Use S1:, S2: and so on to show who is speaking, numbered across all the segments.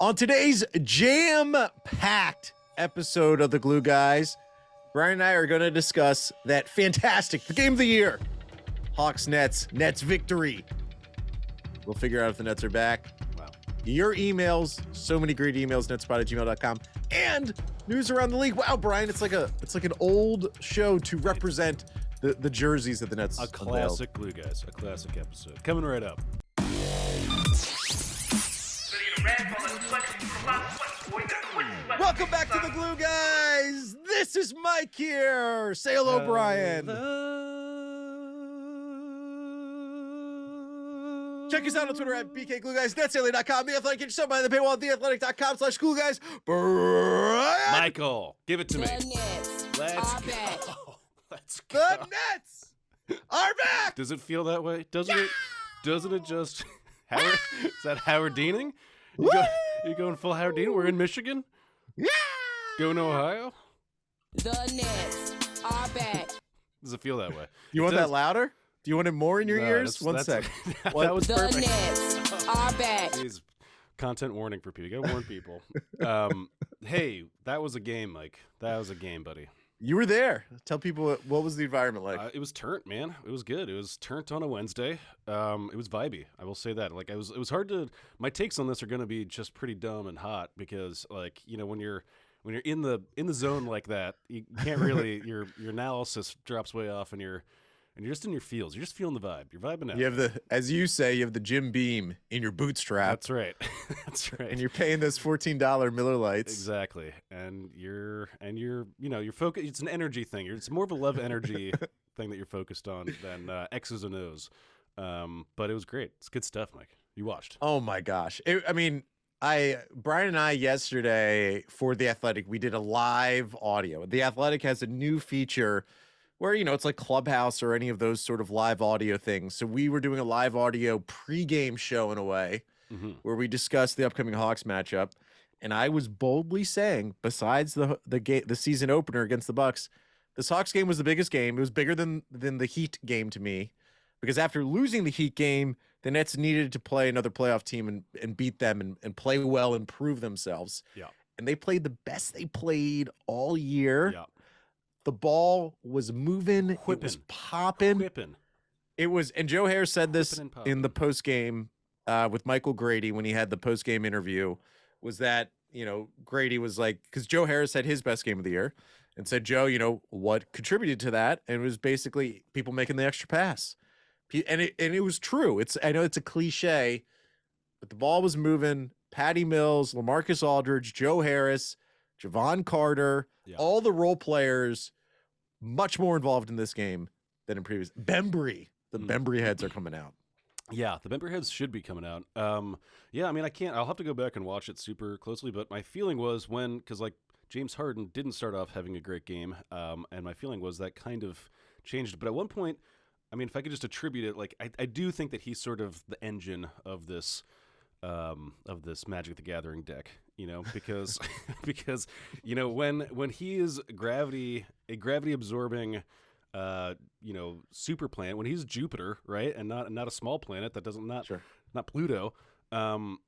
S1: On today's jam-packed episode of the Glue Guys, Brian and I are going to discuss that fantastic, the game of the year, Hawks-Nets, Nets victory. We'll figure out if the Nets are back.
S2: Wow.
S1: Your emails, so many great emails, netspot@gmail.com, and news around the league. Wow, Brian, it's like an old show to represent the jerseys that the Nets
S2: A classic Glue Guys, a classic episode. Coming right up.
S1: Welcome back to the Glue Guys. This is Mike here. Say hello, Brian. Check us out on Twitter at BKGlueGuys, Netsdaily.com, The Athletic, get yourself by the paywall at theathletic.com/GlueGuys. Brian.
S2: Michael, give it to me. Let's go.
S3: back.
S2: Let's go.
S1: The Nets are back.
S2: Does it feel that way? Doesn't it? Doesn't it just? Howard? Is that Howard Deaning? You going full Howard Deaning? We're in Michigan.
S1: Yeah.
S2: Going to Ohio.
S3: The Nets are back.
S2: Does it feel that way?
S1: You want that louder? Do you want it more in your
S2: No,
S1: ears?
S2: that's-
S1: One sec.
S2: That was
S3: The
S2: perfect.
S3: Nets are back.
S2: Jeez, content warning for people. You gotta warn people. Hey, that was a game, Mike. That was a game, buddy.
S1: You were there. Tell people what was the environment like.
S2: It was turnt, man. It was good. It was turnt on a Wednesday. It was vibey. I will say that. Like, it was hard to. My takes on this are going to be just pretty dumb and hot because, like, you know, when you're in the zone like that, you can't really your analysis drops way off, and you're just in your feels. You're just feeling the vibe. You're vibing out.
S1: You have as you say, you have the Jim Beam in your bootstrap.
S2: That's right. That's right.
S1: And you're paying those $14 Miller Lights.
S2: Exactly. And you're focused. It's an energy thing. It's more of a love energy thing that you're focused on than X's and O's. But it was great. It's good stuff, Mike. You watched.
S1: Oh my gosh. Brian and I yesterday for The Athletic, we did a live audio. The Athletic has a new feature where, you know, it's like Clubhouse or any of those sort of live audio things. So we were doing a live audio pregame show in a way where we discussed the upcoming Hawks matchup. And I was boldly saying, besides the season opener against the Bucks, this Hawks game was the biggest game. It was bigger than the Heat game to me, because after losing the Heat game, the Nets needed to play another playoff team and beat them and play well and prove themselves.
S2: Yeah.
S1: And they played the best they played all year.
S2: Yeah.
S1: The ball was moving.
S2: Whipping.
S1: It was popping.
S2: Whipping.
S1: It was, and Joe Harris said this
S2: Whipping and popping.
S1: in the post game with Michael Grady when he had the post game interview, was that, you know, Grady was like, because Joe Harris had his best game of the year, and said, Joe, you know, what contributed to that? And it was basically people making the extra pass, and it was true. I know it's a cliche, but the ball was moving. Patty Mills, LaMarcus Aldridge, Joe Harris, Javon Carter, all the role players, much more involved in this game than in previous. Bembry, the Bembry heads are coming out.
S2: Yeah, the Bembry heads should be coming out. Yeah, I mean, I'll have to go back and watch it super closely, but my feeling was because like James Harden didn't start off having a great game, and my feeling was that kind of changed. But at one point, I mean, if I could just attribute it, like I do think that he's sort of the engine of this Magic the Gathering deck, you know, because you know when he is a gravity absorbing super planet, when he's Jupiter, right, and not a small planet that doesn't not Pluto.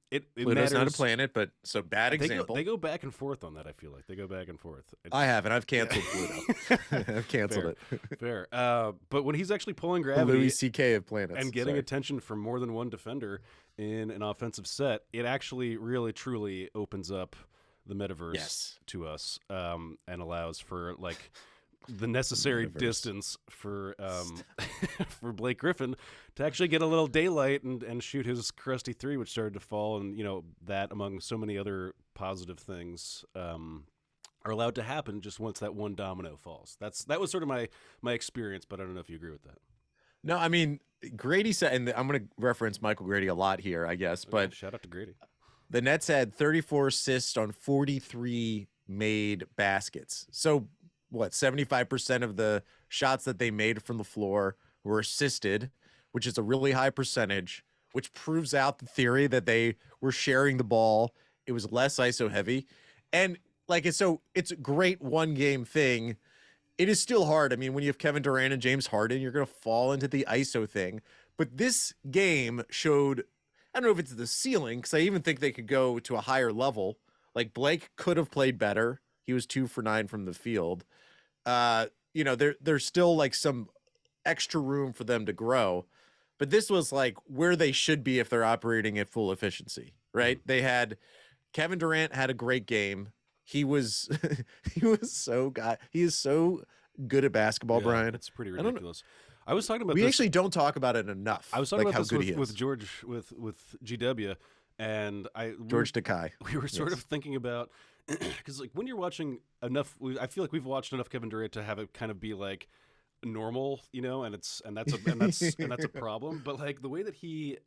S2: It
S1: Pluto's
S2: matters.
S1: not a planet, but so bad example.
S2: They go back and forth on that. I feel like they go back and forth.
S1: I haven't. I've canceled Pluto. I've canceled it.
S2: Fair. But when he's actually pulling gravity,
S1: Louis C.K. of planets,
S2: and getting attention from more than one defender in an offensive set, it actually really truly opens up the metaverse to us, and allows for like the necessary distance for for Blake Griffin to actually get a little daylight and shoot his crusty three, which started to fall. And, you know, that among so many other positive things are allowed to happen just once that one domino falls. That was sort of my experience, but I don't know if you agree with that.
S1: No, I mean, Grady said, and I'm going to reference Michael Grady a lot here, I guess, but
S2: shout out to Grady.
S1: The Nets had 34 assists on 43 made baskets. So what, 75% of the shots that they made from the floor were assisted, which is a really high percentage, which proves out the theory that they were sharing the ball. It was less ISO heavy. And like, it's a great one game thing. It is still hard. I mean, when you have Kevin Durant and James Harden, you're going to fall into the ISO thing. But this game showed, I don't know if it's the ceiling, because I even think they could go to a higher level. Like Blake could have played better. He was 2 for 9 from the field. There's still like some extra room for them to grow. But this was like where they should be if they're operating at full efficiency, right? They had Kevin Durant had a great game. He was he is so good at basketball, Brian.
S2: It's pretty ridiculous. I was talking about
S1: we
S2: this.
S1: actually don't don't talk about it enough.
S2: I was talking
S1: like
S2: about
S1: how
S2: this
S1: good
S2: with George with GW, and
S1: George Takei.
S2: We were sort of thinking about because like when you're watching enough, I feel like we've watched enough Kevin Durant to have it kind of be like normal, and that's a problem. But like the way that he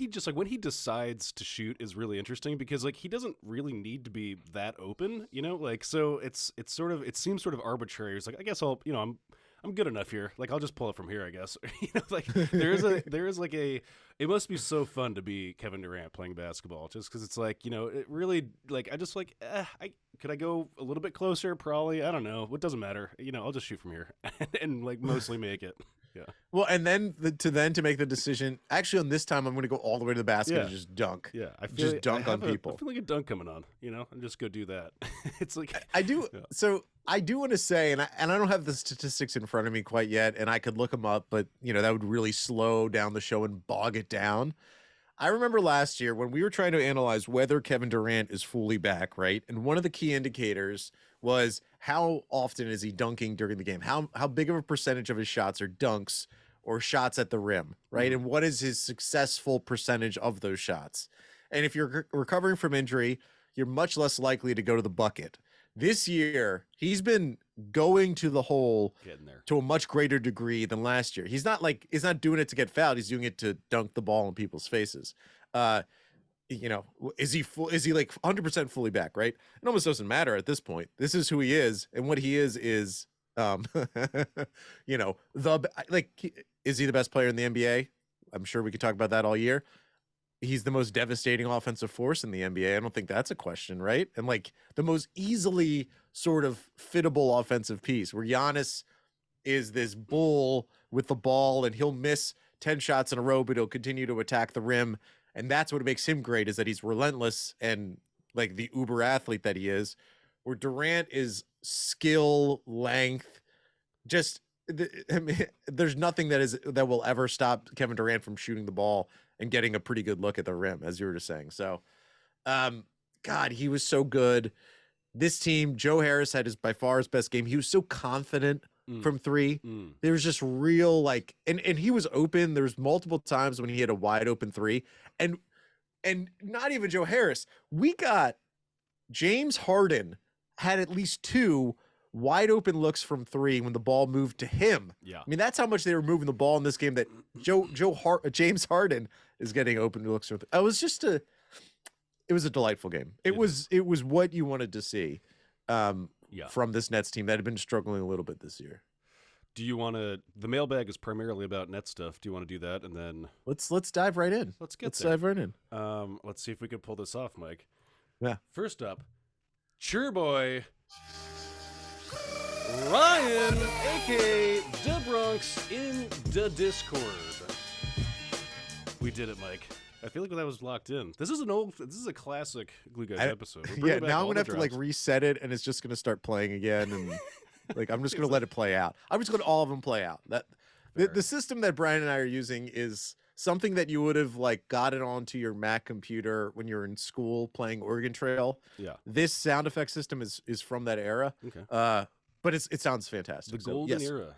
S2: just like when he decides to shoot is really interesting because like he doesn't really need to be that open, like so it seems sort of arbitrary. It's like I guess I'm good enough here. Like I'll just pull it from here, I guess. Like there is like it must be so fun to be Kevin Durant playing basketball just because it's like, it really like I just like could I go a little bit closer? Probably. I don't know. It doesn't matter. I'll just shoot from here and like mostly make it. Yeah.
S1: Well, and then to make the decision. Actually, on this time, I'm going to go all the way to the basket and just dunk.
S2: Yeah, I
S1: feel just dunk on people.
S2: I feel like a dunk coming on. And just go do that. It's like
S1: I do.
S2: Yeah.
S1: So I do want to say, and I don't have the statistics in front of me quite yet, and I could look them up, but that would really slow down the show and bog it down. I remember last year when we were trying to analyze whether Kevin Durant is fully back, right? And one of the key indicators was how often is he dunking during the game? How big of a percentage of his shots are dunks or shots at the rim, right? And what is his successful percentage of those shots? And if you're recovering from injury, you're much less likely to go to the bucket. This year, he's been going to the hole to a much greater degree than last year. He's not doing it to get fouled. He's doing it to dunk the ball in people's faces. Is he like 100% fully back, right? It almost doesn't matter at this point. This is who he is, and what he is is is he the best player in the NBA? I'm sure we could talk about that all year. He's the most devastating offensive force in the NBA. I don't think that's a question, right? And like the most easily sort of fittable offensive piece where Giannis is this bull with the ball and he'll miss 10 shots in a row, but he'll continue to attack the rim. And that's what makes him great is that he's relentless and like the uber athlete that he is, where Durant is skill, length, there's nothing that will ever stop Kevin Durant from shooting the ball and getting a pretty good look at the rim, as you were just saying. So, God, he was so good. This team, Joe Harris had by far his best game. He was so confident from three. There was just real and he was open. There was multiple times when he had a wide open three, and not even Joe Harris. We got James Harden had at least 2 wide open looks from 3 when the ball moved to him.
S2: Yeah.
S1: I mean, that's how much they were moving the ball in this game that James Harden is getting open looks from. It was a delightful game. It was what you wanted to see from this Nets team that had been struggling a little bit this year.
S2: Do you want to? The mailbag is primarily about net stuff. Do you want to do that and then
S1: let's dive right in.
S2: Let's
S1: dive right in.
S2: Let's see if we can pull this off, Mike.
S1: Yeah.
S2: First up, cheer boy Ryan, aka the Bronx, in the Discord. We did it, Mike. I feel like that was locked in. This is a classic Glue Guys episode.
S1: Yeah, now I'm gonna have to reset it, and it's just gonna start playing again, and I'm just gonna let it play out. I'm just gonna all of them play out. That the system that Brian and I are using is something that you would have got it onto your Mac computer when you're in school playing Oregon Trail.
S2: Yeah.
S1: This sound effect system is from that era.
S2: Okay.
S1: But it sounds fantastic.
S2: The golden era.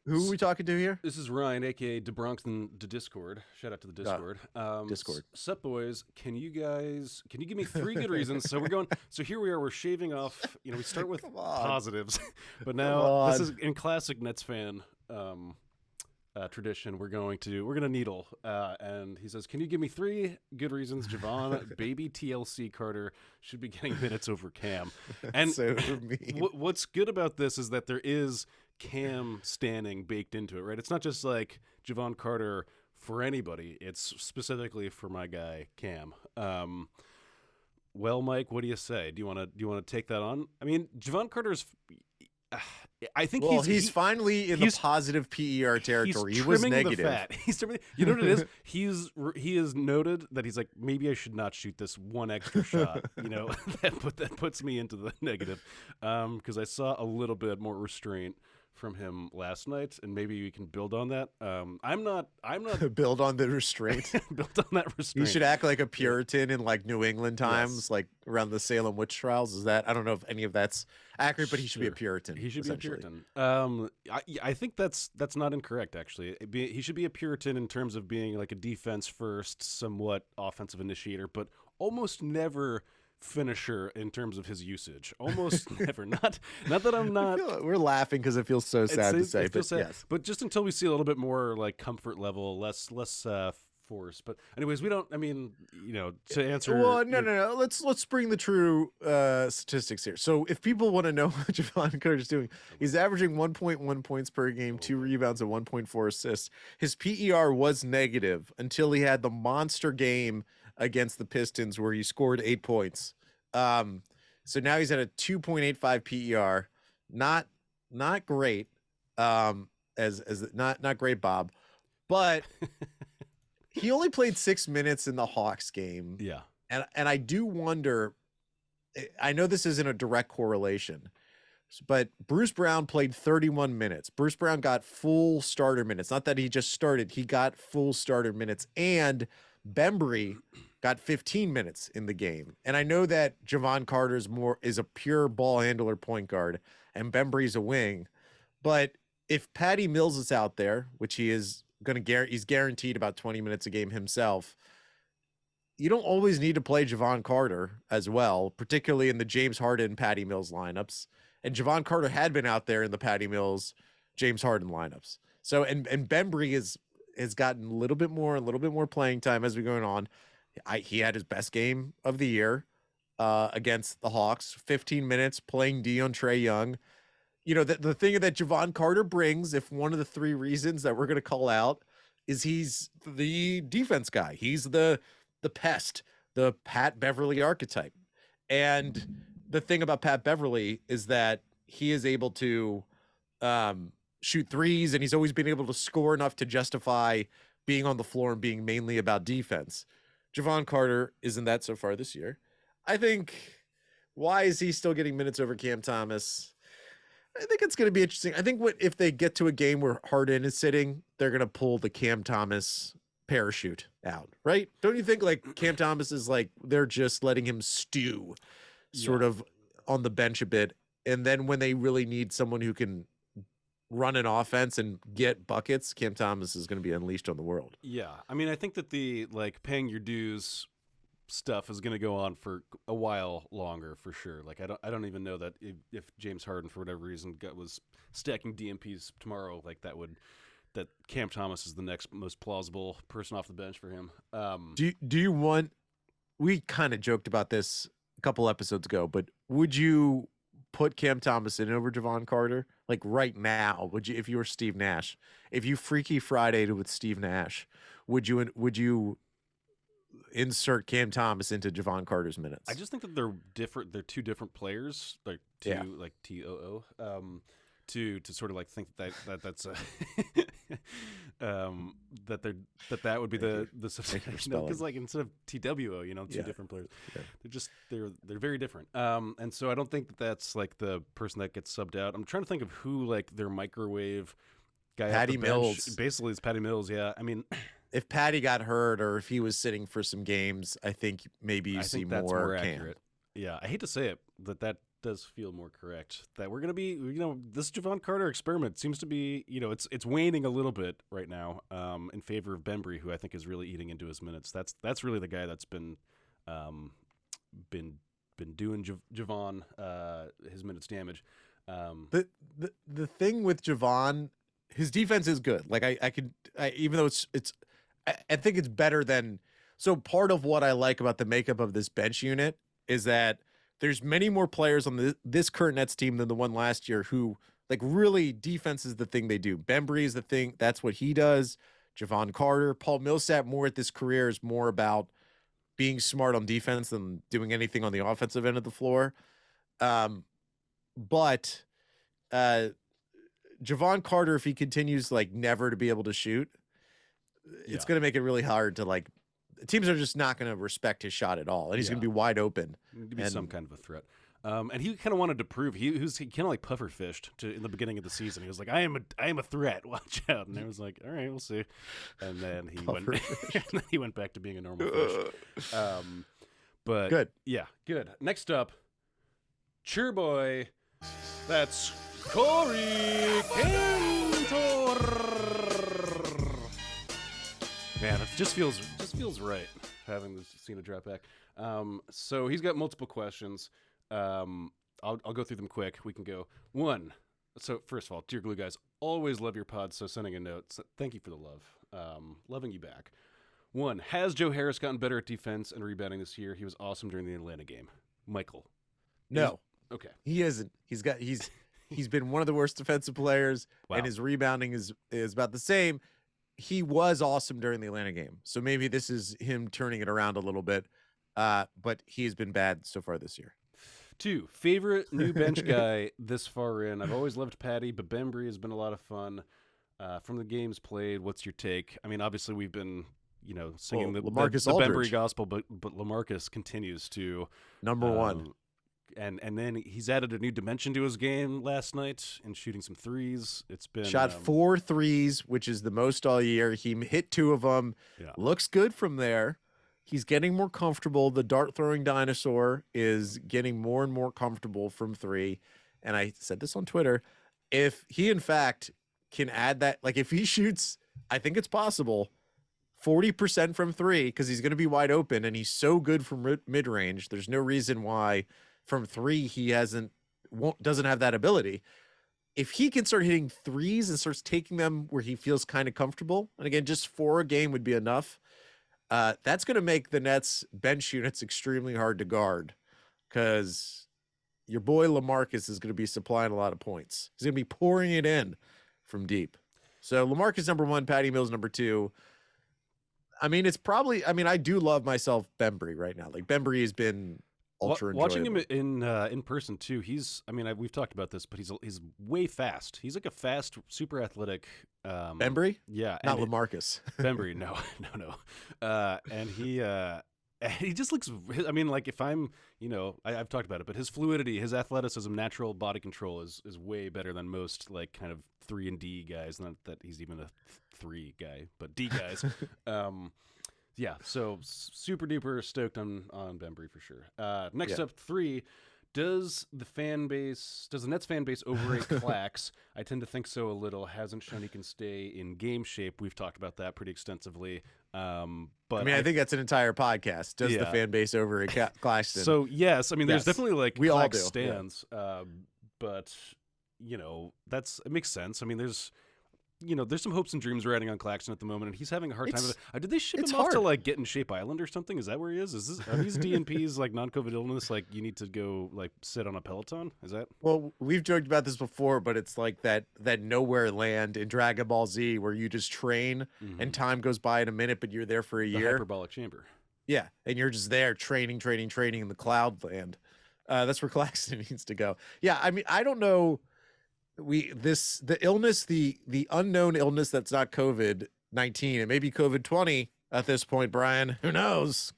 S1: Who are we talking to here?
S2: This is Ryan, aka the Bronx and the Discord. Shout out to the Discord.
S1: Discord.
S2: Sup, boys? Can you give me 3 good reasons? So here we are. We're shaving off. We start with positives, but now this is in classic Nets fan tradition. We're gonna needle. And he says, "Can you give me 3 good reasons Javon, baby TLC Carter, should be getting minutes over Cam?" And
S1: so mean.
S2: What's good about this is that there is Cam standing baked into it, right? It's not just like Javon Carter for anybody. It's specifically for my guy Cam. Well, Mike, what do you say? Do you want to take that on? I mean, Javon Carter's I think
S1: Well, he's finally in the positive PER territory. He was negative.
S2: The fat. He's trimming. You know what it is? He is noted that he's like, maybe I should not shoot this one extra shot. You know, that puts me into the negative. Because I saw a little bit more restraint from him last night, and maybe we can build on that. I'm not
S1: build on the restraint.
S2: Build on that restraint.
S1: You should act like a Puritan in like New England times, like around the Salem witch trials. Is that? I don't know if any of that's accurate, but he should be a Puritan.
S2: He should be a Puritan. I think that's not incorrect actually. He should be a Puritan in terms of being like a defense first, somewhat offensive initiator, but almost never finisher in terms of his usage. Almost never. Not that I'm not.
S1: We're laughing because it feels so sad to say, but
S2: sad.
S1: Yes.
S2: But just until we see a little bit more like comfort level, less force. But anyways, we don't. I mean, you know, to answer.
S1: Well, no. Let's bring the true statistics here. So if people want to know what Jevon Carter's doing, he's averaging 1.1 points per game, 2 rebounds, and 1.4 assists. His PER was negative until he had the monster game against the Pistons where he scored 8 points. So now he's at a 2.85 PER. Not great. As not great, Bob. But he only played 6 minutes in the Hawks game.
S2: Yeah.
S1: And I do wonder, I know this isn't a direct correlation, but Bruce Brown played 31 minutes. Bruce Brown got full starter minutes. Not that he just started, he got full starter minutes. And Bembry got 15 minutes in the game. And I know that Jevon Carter's is a pure ball handler point guard and Bembry's a wing. But if Patty Mills is out there, which he is he's guaranteed about 20 minutes a game himself, you don't always need to play Jevon Carter as well, particularly in the James Harden, Patty Mills lineups. And Jevon Carter had been out there in the Patty Mills, James Harden lineups. So, and Bembry has gotten a little bit more playing time as we're going on. He had his best game of the year against the Hawks, 15 minutes playing D on Trae Young. You know, the thing that Jevon Carter brings, if one of the 3 reasons that we're going to call out is he's the defense guy. He's the pest, the Pat Beverly archetype. And the thing about Pat Beverly is that he is able to shoot threes, and he's always been able to score enough to justify being on the floor and being mainly about defense. Jevon Carter isn't that so far this year. I think, why is he still getting minutes over Cam Thomas? I think it's going to be interesting. I think if they get to a game where Harden is sitting, they're going to pull the Cam Thomas parachute out, right? Don't you think like Cam Thomas is like, they're just letting him stew sort of on the bench a bit. And then when they really need someone who can run an offense and get buckets, Cam Thomas is going to be unleashed on the world.
S2: Yeah. I mean, I think that the like paying your dues stuff is going to go on for a while longer for sure. Like I don't even know that if James Harden for whatever reason was stacking DMPs tomorrow, like that Cam Thomas is the next most plausible person off the bench for him.
S1: Do you want? We kind of joked about this a couple episodes ago, but would you put Cam Thomas in over Jevon Carter? Like right now, would you, if you were Steve Nash, if you Freaky Friday'd with Steve Nash, would you insert Cam Thomas into Jevon Carter's minutes?
S2: I just think that they're different. They're 2 different players, like like TOO. To sort of like think that's that would be the because like instead of TWO, you know, 2 different players. Yeah. They're very different. And so I don't think that's like the person that gets subbed out. I'm trying to think of who like their microwave guy.
S1: Patty Mills.
S2: Basically, it's Patty Mills. Yeah, I mean,
S1: if Patty got hurt or if he was sitting for some games, I think maybe you see more
S2: accurate. Yeah, I hate to say it, that does feel more correct. That we're going to be, you know, this Jevon Carter experiment seems to be, you know, it's waning a little bit right now in favor of Bembry, who I think is really eating into his minutes. That's really the guy that's been doing Jevon his minutes damage.
S1: The thing with Jevon, his defense is good. Like I even though I think it's better than. So part of what I like about the makeup of this bench unit is that there's many more players on this current Nets team than the one last year who like really defense is the thing they do. Bembry is the thing. That's what he does. Jevon Carter, Paul Millsap more at this career is more about being smart on defense than doing anything on the offensive end of the floor. But Javon Carter, if he continues like never to be able to shoot, it's going to make it really hard to like. Teams are just not going to respect his shot at all, and he's going to be wide open.
S2: To be some kind of a threat. And he kind of wanted to prove he kind of like puffer fished in the beginning of the season. He was like, I am a threat. Watch out. And I was like, all right, we'll see. And then he went back to being a normal fish. But
S1: good.
S2: Yeah, good. Next up, Cheer Boy. That's Corey Cantor. Man, it just feels right having this Cena drop back. So he's got multiple questions. I'll go through them quick. We can go. One. So first of all, dear Glue Guys, always love your pod. So sending a note. So thank you for the love. Loving you back. One. Has Joe Harris gotten better at defense and rebounding this year? He was awesome during the Atlanta game. Michael.
S1: No.
S2: Okay.
S1: He isn't. He's been one of the worst defensive players, and his rebounding is about the same. He was awesome during the Atlanta game, so maybe this is him turning it around a little bit. But he has been bad so far this year.
S2: 2, favorite new bench guy this far in. I've always loved Patty, but Bembry has been a lot of fun. From the games played, what's your take? I mean, obviously we've been, singing the Bembry gospel, but LaMarcus continues to
S1: number one.
S2: And then he's added a new dimension to his game last night and shooting some threes. It's been
S1: shot 4 threes, which is the most all year. He hit 2 of them. Yeah. Looks good from there. He's getting more comfortable. The dart throwing dinosaur is getting more and more comfortable from 3. And I said this on Twitter. If he in fact can add that, like if he shoots, I think it's possible 40% from 3, because he's going to be wide open and he's so good from mid range. There's no reason why from 3 he doesn't have that ability. If he can start hitting threes and starts taking them where he feels kind of comfortable, and again, just 4 a game would be enough. That's going to make the Nets bench units extremely hard to guard, because your boy LaMarcus is going to be supplying a lot of points. He's going to be pouring it in from deep. So LaMarcus number 1, Patty Mills number 2. I mean, I do love myself Bembry right now. Like Bembry has been ultra
S2: watching him in person too. We've talked about this, but he's way fast. He's like a fast, super athletic.
S1: Bembry?
S2: Yeah,
S1: not LaMarcus.
S2: Bembry, no. And he just looks. I mean, like if I'm, I've talked about it, but his fluidity, his athleticism, natural body control is way better than most like kind of 3 and D guys. Not that he's even a 3 guy, but D guys. Yeah, so super duper stoked on Bembry for sure. Next up, 3. Does the Nets fan base overrate Clax? I tend to think so a little. Hasn't shown he can stay in game shape. We've talked about that pretty extensively. But
S1: I think that's an entire podcast. Does the fan base overrate Claxton?
S2: So yes, there's definitely like
S1: we all do.
S2: stands. Yeah. But it makes sense. There's some hopes and dreams riding on Claxton at the moment, and he's having a hard time with it. Did they ship him off to like Get in Shape Island or something? Is that where he is? Are these DNPs like non-COVID illness? Like you need to go like sit on a Peloton? Is that?
S1: Well, we've joked about this before, but it's like that nowhere land in Dragon Ball Z where you just train and time goes by in a minute, but you're there for a year.
S2: Hyperbolic chamber.
S1: Yeah, and you're just there training in the cloud land. That's where Claxton needs to go. Yeah, I don't know. The illness, the unknown illness that's not COVID-19, and maybe COVID-20 at this point, Brian, who knows?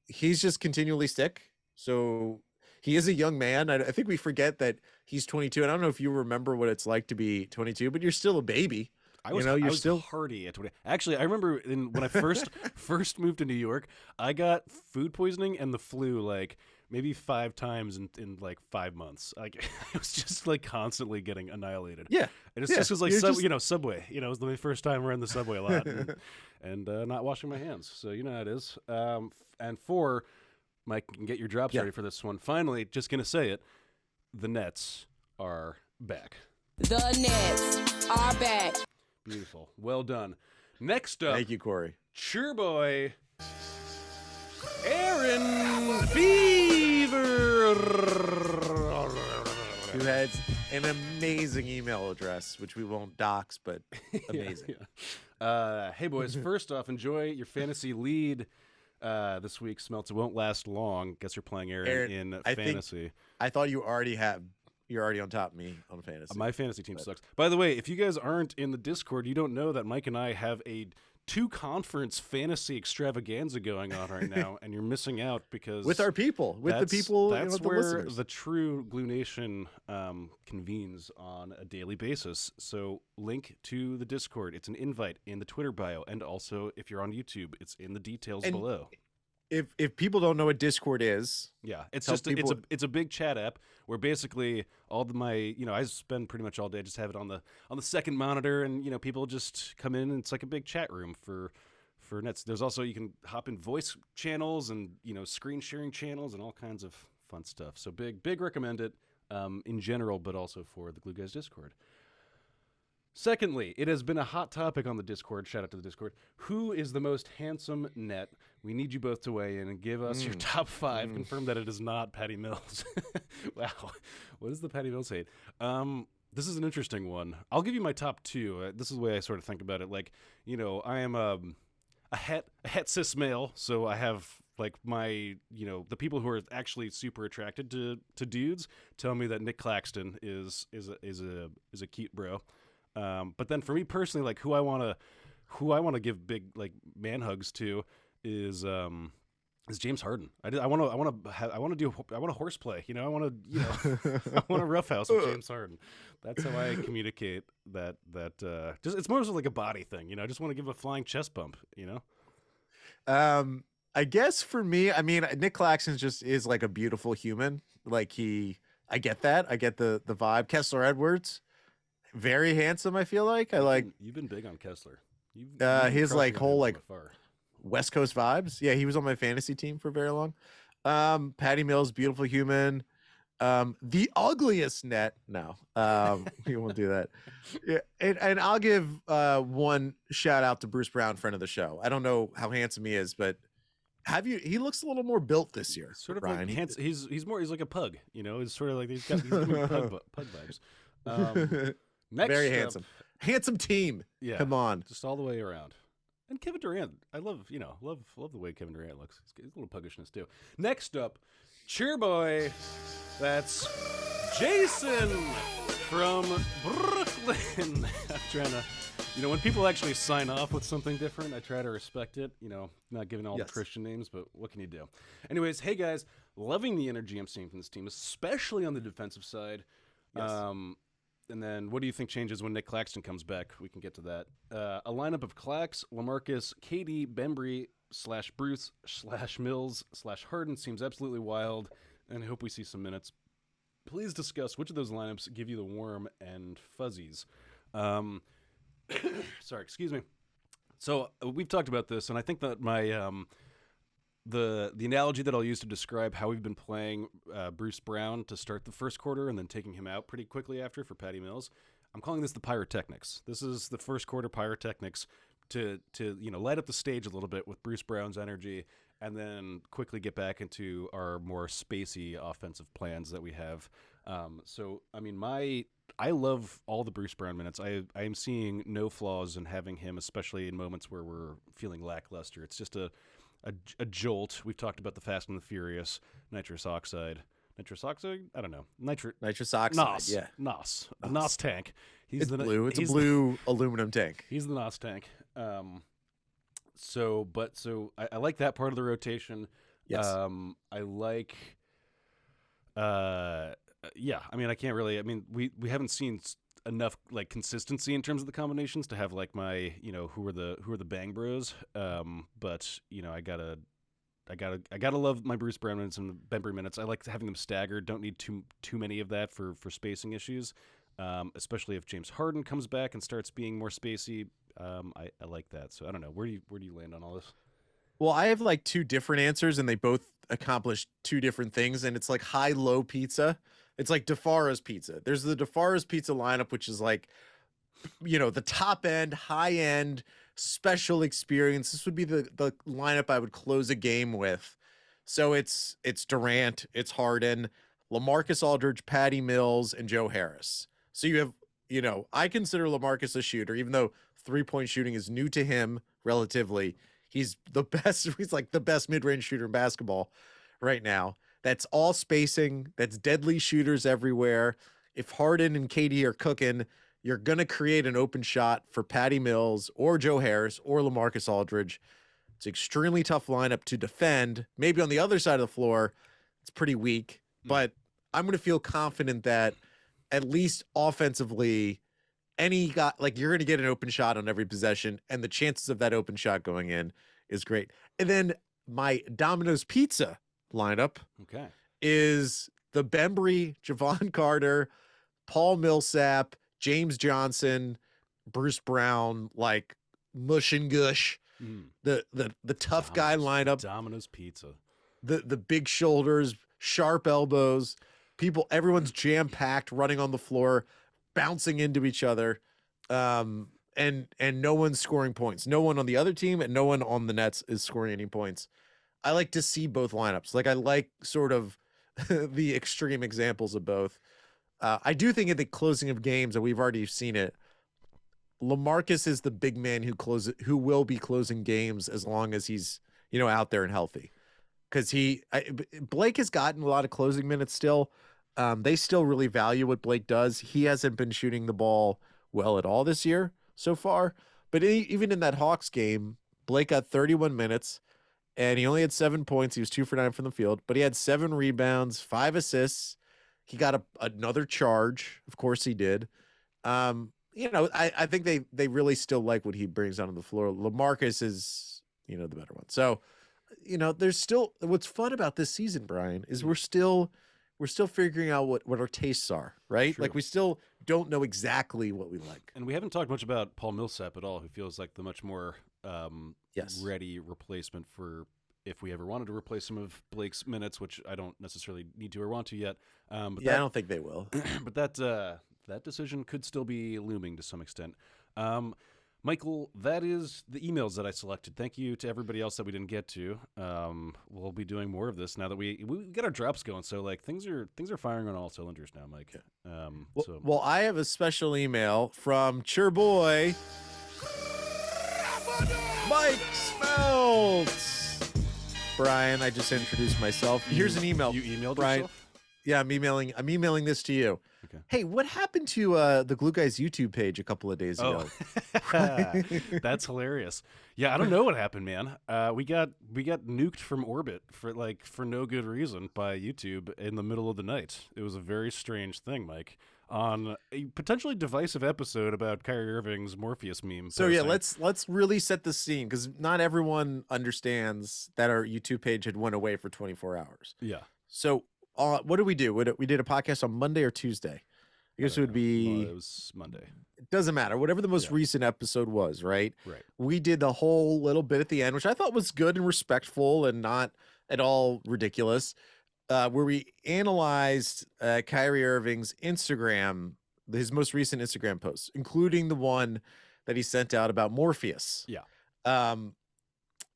S1: He's just continually sick. So he is a young man. I think we forget that he's 22. And I don't know if you remember what it's like to be 22, but you're still a baby.
S2: I was still hardy at 20. Actually, I remember when I first moved to New York, I got food poisoning and the flu like maybe 5 times in like 5 months. Like I was just like constantly getting annihilated.
S1: Yeah,
S2: and it's just like Subway. It was my first time around the Subway a lot, and not washing my hands. So you know how it is. And 4, Mike, can get your drops ready for this one. Finally, just gonna say it. The Nets are back.
S3: The Nets are back.
S2: Beautiful. Well done. Next up.
S1: Thank you, Corey.
S2: Cheer boy. Aaron Fever.
S1: Who has an amazing email address, which we won't dox, but amazing.
S2: Hey, boys. First off, enjoy your fantasy lead this week. Smelts, it won't last long. Guess you're playing Aaron in fantasy.
S1: I thought you already have you're already on top of me on fantasy.
S2: My fantasy team sucks. By the way, if you guys aren't in the Discord, you don't know that Mike and I have a 2-conference fantasy extravaganza going on right now, and you're missing out because
S1: with our people, with the people,
S2: that's
S1: with the
S2: where
S1: listeners.
S2: the true Glue Nation convenes on a daily basis. So link to the Discord. It's an invite in the Twitter bio, and also if you're on YouTube, it's in the details below.
S1: If people don't know what Discord is,
S2: yeah, it's just it's a big chat app where basically all of my I spend pretty much all day just have it on the second monitor, and people just come in and it's like a big chat room for Nets. There's also you can hop in voice channels and screen sharing channels and all kinds of fun stuff. So big recommend it in general, but also for the Glue Guys Discord. Secondly, it has been a hot topic on the Discord. Shout out to the Discord. Who is the most handsome net? We need you both to weigh in and give us your top 5. Confirm that it is not Patty Mills. Wow. What is the Patty Mills hate? This is an interesting one. I'll give you my top 2. This is the way I sort of think about it. Like, I am a het cis male, so I have like my, the people who are actually super attracted to dudes tell me that Nick Claxton is a cute bro. But then for me personally, like who I want to give big like man hugs to is James Harden. I want to horseplay. I want to I want to roughhouse with James Harden. That's how I communicate that just it's more so like a body thing. I just want to give a flying chest bump.
S1: I guess for me, I mean, Nick Claxton just is like a beautiful human. Like I get that. I get the vibe. Kessler Edwards, very handsome. I feel like
S2: you've been big on Kessler.
S1: His like whole like West Coast vibes. Yeah, he was on my fantasy team for very long. Patty Mills, beautiful human. The ugliest net. No, we won't do that. Yeah, and I'll give one shout out to Bruce Brown, friend of the show. I don't know how handsome he is, but he looks a little more built this year.
S2: Sort of Ryan. Like he's like a pug. He's sort of like he's got pug vibes. Next
S1: very handsome. Handsome team.
S2: Yeah.
S1: Come on.
S2: Just all the way around. And Kevin Durant. I love the way Kevin Durant looks. He's got a little puggishness too. Next up, cheer boy. That's Jason from Brooklyn. I'm trying to, when people actually sign off with something different, I try to respect it. Not giving all the Christian names, but what can you do? Anyways, hey guys, loving the energy I'm seeing from this team, especially on the defensive side.
S1: Yes.
S2: And then what do you think changes when Nick Claxton comes back? We can get to that. A lineup of Clax, LaMarcus, KD, Bembry, /Bruce, /Mills, /Harden seems absolutely wild, and I hope we see some minutes. Please discuss which of those lineups give you the warm and fuzzies. Sorry, excuse me. So we've talked about this, and I think that my the analogy that I'll use to describe how we've been playing Bruce Brown to start the first quarter and then taking him out pretty quickly after for Patty Mills, I'm calling this the pyrotechnics. This is the first quarter pyrotechnics to light up the stage a little bit with Bruce Brown's energy and then quickly get back into our more spacey offensive plans that we have. So, I mean, I love all the Bruce Brown minutes. I am seeing no flaws in having him, especially in moments where we're feeling lackluster. It's just a jolt. We've talked about the Fast and the Furious, nitrous oxide. Nitrous oxide? I don't know.
S1: Nitrous oxide.
S2: NOS.
S1: Yeah.
S2: NOS. The NOS tank.
S1: It's blue. It's a blue aluminum tank.
S2: He's the NOS tank. So I like that part of the rotation.
S1: Yes.
S2: I like. Yeah. I mean, I can't really. I mean, we haven't seen enough like consistency in terms of the combinations to have like my who are the bang bros. But I gotta love my Bruce Brown minutes and the Bembry minutes. I like having them staggered. Don't need too many of that for spacing issues. Especially if James Harden comes back and starts being more spacey. I like that. So I don't know. Where do you land on all this?
S1: Well, I have like 2 different answers, and they both accomplish 2 different things. And it's like high-low pizza. It's like DeFara's pizza. There's the DeFara's pizza lineup, which is like, the top end, high end, special experience. This would be the lineup I would close a game with. So it's Durant, it's Harden, LaMarcus Aldridge, Patty Mills, and Joe Harris. So you have, I consider LaMarcus a shooter, even though 3-point shooting is new to him relatively. He's the best. He's like the best mid-range shooter in basketball right now. That's all spacing. That's deadly shooters everywhere. if Harden and KD are cooking, you're going to create an open shot for Patty Mills or Joe Harris or LaMarcus Aldridge. It's an extremely tough lineup to defend. Maybe on the other side of the floor, it's pretty weak, but I'm going to feel confident that at least offensively, any guy, like you're going to get an open shot on every possession, and the chances of that open shot going in is great. And then my Domino's Pizza lineup is the Bembry, Javon Carter, Paul Millsap, James Johnson, Bruce Brown, like mush and gush, the tough guy lineup.
S2: Domino's Pizza.
S1: The big shoulders, sharp elbows, everyone's jam-packed, running on the floor, bouncing into each other, and no one's scoring points. No one on the other team and no one on the Nets is scoring any points. I like to see both lineups. Like I like sort of the extreme examples of both. I do think at the closing of games, and we've already seen it, LaMarcus is the big man who will be closing games as long as he's, out there and healthy. Because Blake has gotten a lot of closing minutes still. They still really value what Blake does. He hasn't been shooting the ball well at all this year so far. But even in that Hawks game, Blake got 31 minutes, and he only had 7 points. He was 2 for 9 from the field, but he had 7 rebounds, 5 assists. He got another charge. Of course he did. I think they really still like what he brings onto the floor. LaMarcus is, the better one. So, there's still, what's fun about this season, Brian, is we're still figuring out what our tastes are, right?
S2: True.
S1: Like we still don't know exactly what we like.
S2: And we haven't talked much about Paul Millsap at all, who feels like the much more ready replacement for if we ever wanted to replace some of Blake's minutes, which I don't necessarily need to or want to yet.
S1: I don't think they will.
S2: But that decision could still be looming to some extent. Michael, that is the emails that I selected. Thank you to everybody else that we didn't get to. We'll be doing more of this now that we get our drops going. So like things are firing on all cylinders now, Mike.
S1: Well, I have a special email from Chur Boy Mike Smelts. Brian, I just introduced myself. Here's an email.
S2: You emailed
S1: Brian.
S2: yourself?
S1: Yeah, I'm emailing this to you.
S2: Okay.
S1: Hey, what happened to the Glue Guys YouTube page a couple of days ago?
S2: That's hilarious. Yeah, I don't know what happened, man. We got nuked from orbit for no good reason by YouTube in the middle of the night. It was a very strange thing, Mike, on a potentially divisive episode about Kyrie Irving's Morpheus meme.
S1: So yeah, let's really set the scene, because not everyone understands that our YouTube page had went away for 24 hours.
S2: Yeah.
S1: So what did we do? We did a podcast on Monday or Tuesday. I guess it would be.
S2: Well, it was Monday.
S1: It doesn't matter. Whatever the most recent episode was, right?
S2: Right.
S1: We did the whole little bit at the end, which I thought was good and respectful and not at all ridiculous, where we analyzed Kyrie Irving's Instagram, his most recent Instagram posts, including the one that he sent out about Morpheus.
S2: Yeah.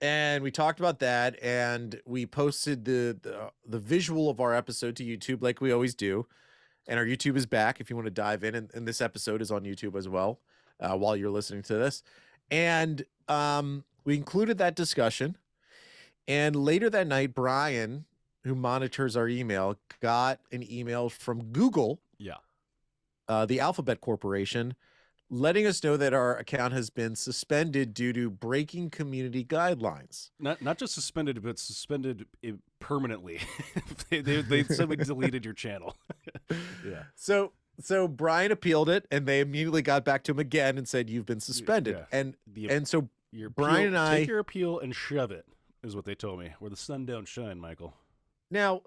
S1: And we talked about that, and we posted the visual of our episode to YouTube like we always do. And our YouTube is back if you want to dive in. And this episode is on YouTube as well while you're listening to this. And we included that discussion. And later that night, Brian, who monitors our email, got an email from Google, the Alphabet Corporation, letting us know that our account has been suspended due to breaking community guidelines.
S2: Not just suspended, but suspended permanently. they said we deleted your channel. Yeah.
S1: So Brian appealed it, and they immediately got back to him again and said, "You've been suspended."
S2: Yeah.
S1: And so Brian and I
S2: take your appeal and shove it, is what they told me. Where the sun don't shine, Michael.
S1: Now,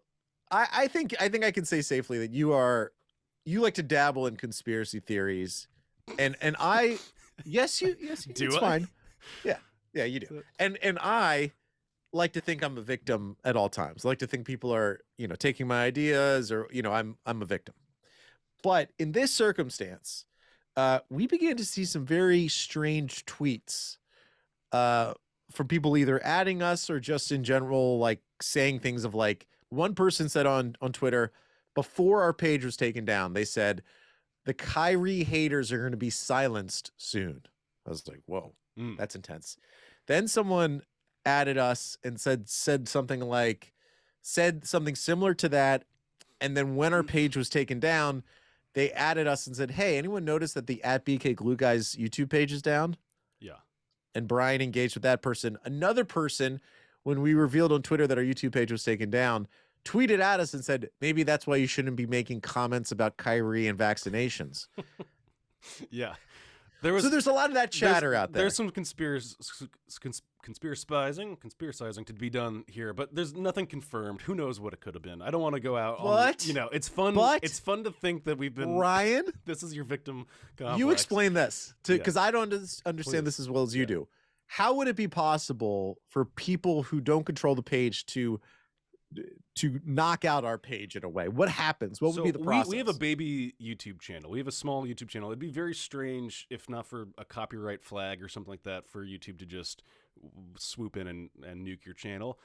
S1: I think I can say safely that you like to dabble in conspiracy theories. And I, yes, it's fine. Yeah, you do. And I like to think I'm a victim at all times. I like to think people are, taking my ideas, or, I'm a victim. But in this circumstance, we began to see some very strange tweets from people either adding us or just in general, like saying things of like, one person said on Twitter, before our page was taken down, they said, "The Kyrie haters are going to be silenced soon." I was like, whoa, that's intense. Then someone added us and said something similar to that. And then when our page was taken down, they added us and said, "Hey, anyone notice that the @BK glueguys YouTube page is down?"
S2: Yeah.
S1: And Brian engaged with that person. Another person, when we revealed on Twitter that our YouTube page was taken down, tweeted at us and said, maybe that's why you shouldn't be making comments about Kyrie and vaccinations.
S2: Yeah.
S1: So there's a lot of that chatter out there.
S2: There's some conspiracizing to be done here, but there's nothing confirmed. Who knows what it could have been? I don't want to go out on, it's fun. It's fun to think that we've been
S1: Ryan.
S2: This is your victim complex.
S1: You explain this because I don't understand this as well as you do. How would it be possible for people who don't control the page to knock out our page in a way? What happens? What would be the process?
S2: We have a baby YouTube channel. We have a small YouTube channel. It'd be very strange if not for a copyright flag or something like that for YouTube to just swoop in and nuke your channel,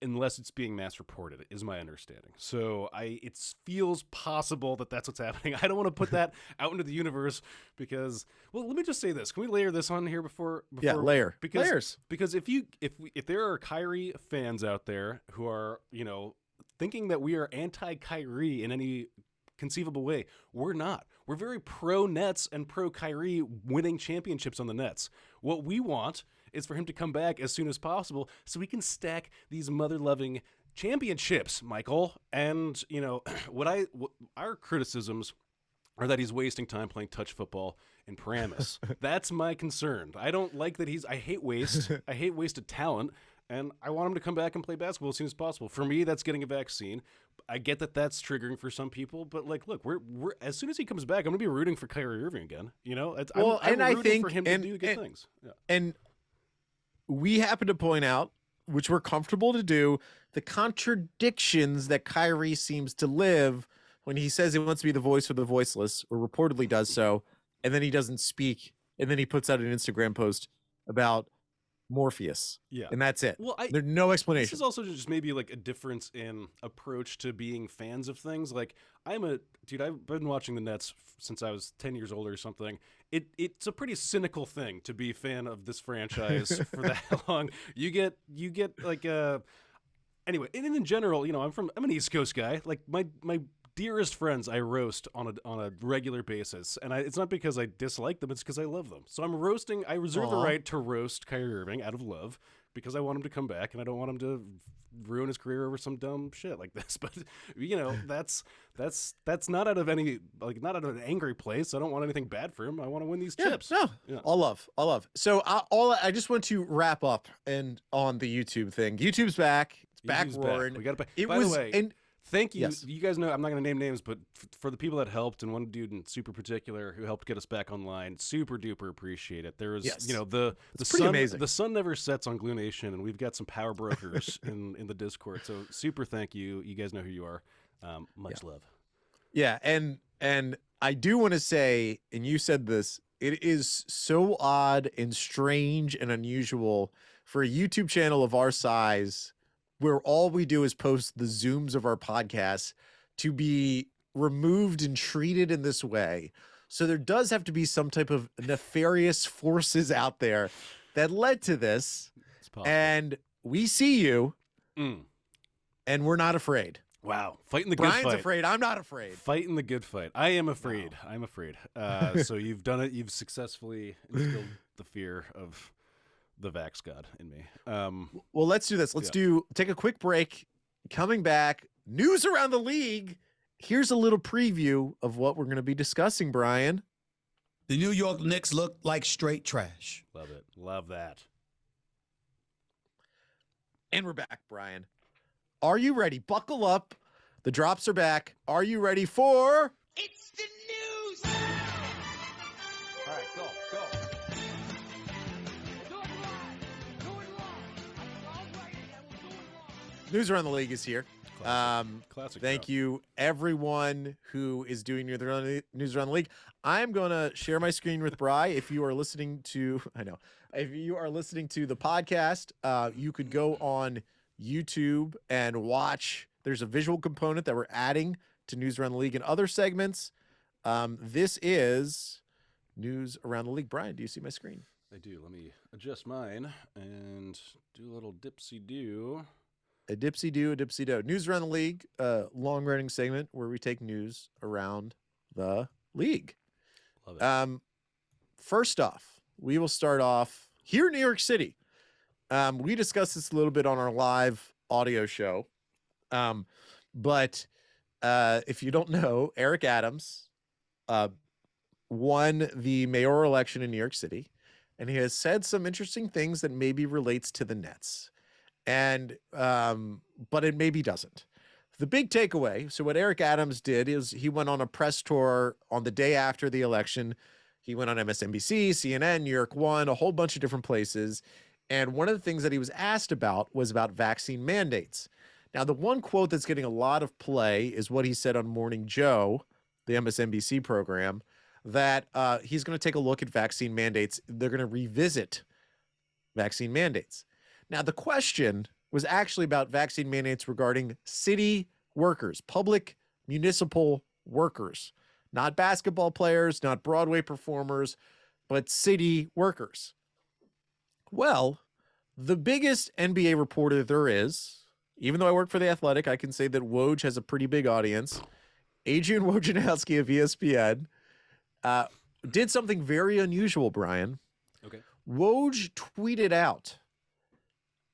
S2: unless it's being mass reported, is my understanding. So it feels possible that that's what's happening. I don't want to put that out into the universe because, well, let me just say this. Can we layer this on here before
S1: layer.
S2: Layers. Because if there are Kyrie fans out there who are, thinking that we are anti-Kyrie in any conceivable way, we're not. We're very pro-Nets and pro-Kyrie winning championships on the Nets. What we want is for him to come back as soon as possible so we can stack these mother-loving championships, Michael. And, our criticisms are that he's wasting time playing touch football in Paramus. That's my concern. I don't like that I hate waste. I hate wasted talent. And I want him to come back and play basketball as soon as possible. For me, that's getting a vaccine. I get that that's triggering for some people, but look, we're as soon as he comes back, I'm going to be rooting for Kyrie Irving again. I'm rooting for him to do good things. Yeah.
S1: And we happen to point out, which we're comfortable to do, the contradictions that Kyrie seems to live when he says he wants to be the voice for the voiceless, or reportedly does so, and then he doesn't speak, and then he puts out an Instagram post about Morpheus. Yeah. And that's it. Well, there's no explanation.
S2: This is also just maybe like a difference in approach to being fans of things. Like I've been watching the Nets since I was 10 years old or something. It's a pretty cynical thing to be a fan of this franchise for that long. You get like anyway, and in general, I'm an East Coast guy. Like my dearest friends I roast on a regular basis, and it's not because I dislike them, it's because I love them. So I reserve the right to roast Kyrie Irving out of love because I want him to come back and I don't want him to ruin his career over some dumb shit like this. But that's not out of not out of an angry place. I don't want anything bad for him. I want to win these chips.
S1: No, all love. So I just want to wrap up on the YouTube thing. YouTube's back. It's back roaring.
S2: We got to. By the way. Thank you. Yes. You guys know I'm not going to name names, but for the people that helped, and one dude in super particular who helped get us back online, super duper appreciate it. There was, the sun. Amazing. The sun never sets on Glue Nation, and we've got some power brokers in the Discord. So super thank you. You guys know who you are. Much love.
S1: Yeah, and I do want to say, and you said this, it is so odd and strange and unusual for a YouTube channel of our size, where all we do is post the Zooms of our podcasts, to be removed and treated in this way. So there does have to be some type of nefarious forces out there that led to this. And we see you, and we're not afraid.
S2: Wow. Fighting the
S1: Brian's
S2: good fight.
S1: Afraid. I'm not afraid.
S2: Fighting the good fight. I am afraid. Wow. I'm afraid. So you've done it. You've successfully instilled the fear of the Vax God in me.
S1: Well, let's do this. Let's take a quick break. Coming back, news around the league. Here's a little preview of what we're going to be discussing, Brian.
S4: The New York Knicks look like straight trash.
S2: Love it. Love that.
S1: And we're back, Brian. Are you ready? Buckle up. The drops are back. Are you ready for...
S5: It's the news!
S1: All right, go. News around the league is here.
S2: Classic.
S1: Thank you, everyone who is doing news around the league. I'm going to share my screen with Bri. If you are listening to, if you are listening to the podcast, you could go on YouTube and watch. There's a visual component that we're adding to news around the league and other segments. This is news around the league. Brian, do you see my screen?
S2: I do. Let me adjust mine and do a little dipsy-do.
S1: A dipsy-do. News around the league, long-running segment where we take news around the league.
S2: Love it.
S1: First off, we will start off here in New York City. We discussed this a little bit on our live audio show. But if you don't know, Eric Adams won the mayoral election in New York City, and he has said some interesting things that maybe relates to the Nets. And but it maybe doesn't. The big takeaway, so what Eric Adams did is he went on a press tour on the day after the election. He went on MSNBC, CNN, New York One, a whole bunch of different places. And one of the things that he was asked about was about vaccine mandates. Now, the one quote that's getting a lot of play is what he said on Morning Joe, the MSNBC program, that he's going to take a look at vaccine mandates. They're going to revisit vaccine mandates. Now, the question was actually about vaccine mandates regarding city workers, public municipal workers, not basketball players, not Broadway performers, but city workers. Well, the biggest NBA reporter there is, even though I work for The Athletic, I can say that Woj has a pretty big audience. Adrian Wojnarowski of ESPN did something very unusual, Brian.
S2: Okay.
S1: Woj tweeted out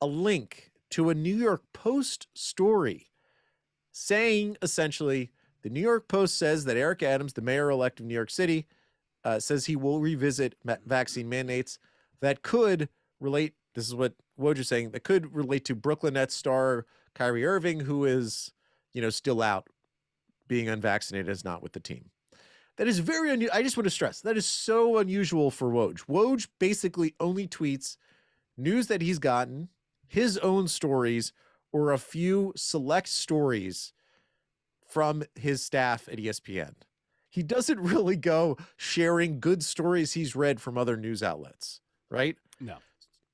S1: a link to a New York Post story saying essentially, the New York Post says that Eric Adams, the mayor-elect of New York City, says he will revisit vaccine mandates that could relate, this is what Woj is saying, that could relate to Brooklyn Nets star Kyrie Irving, who is, still out, being unvaccinated, is not with the team. That is very unusual. I just want to stress, that is so unusual for Woj. Woj basically only tweets news that he's gotten, his own stories, or a few select stories from his staff at ESPN. He doesn't really go sharing good stories he's read from other news outlets, right?
S2: No.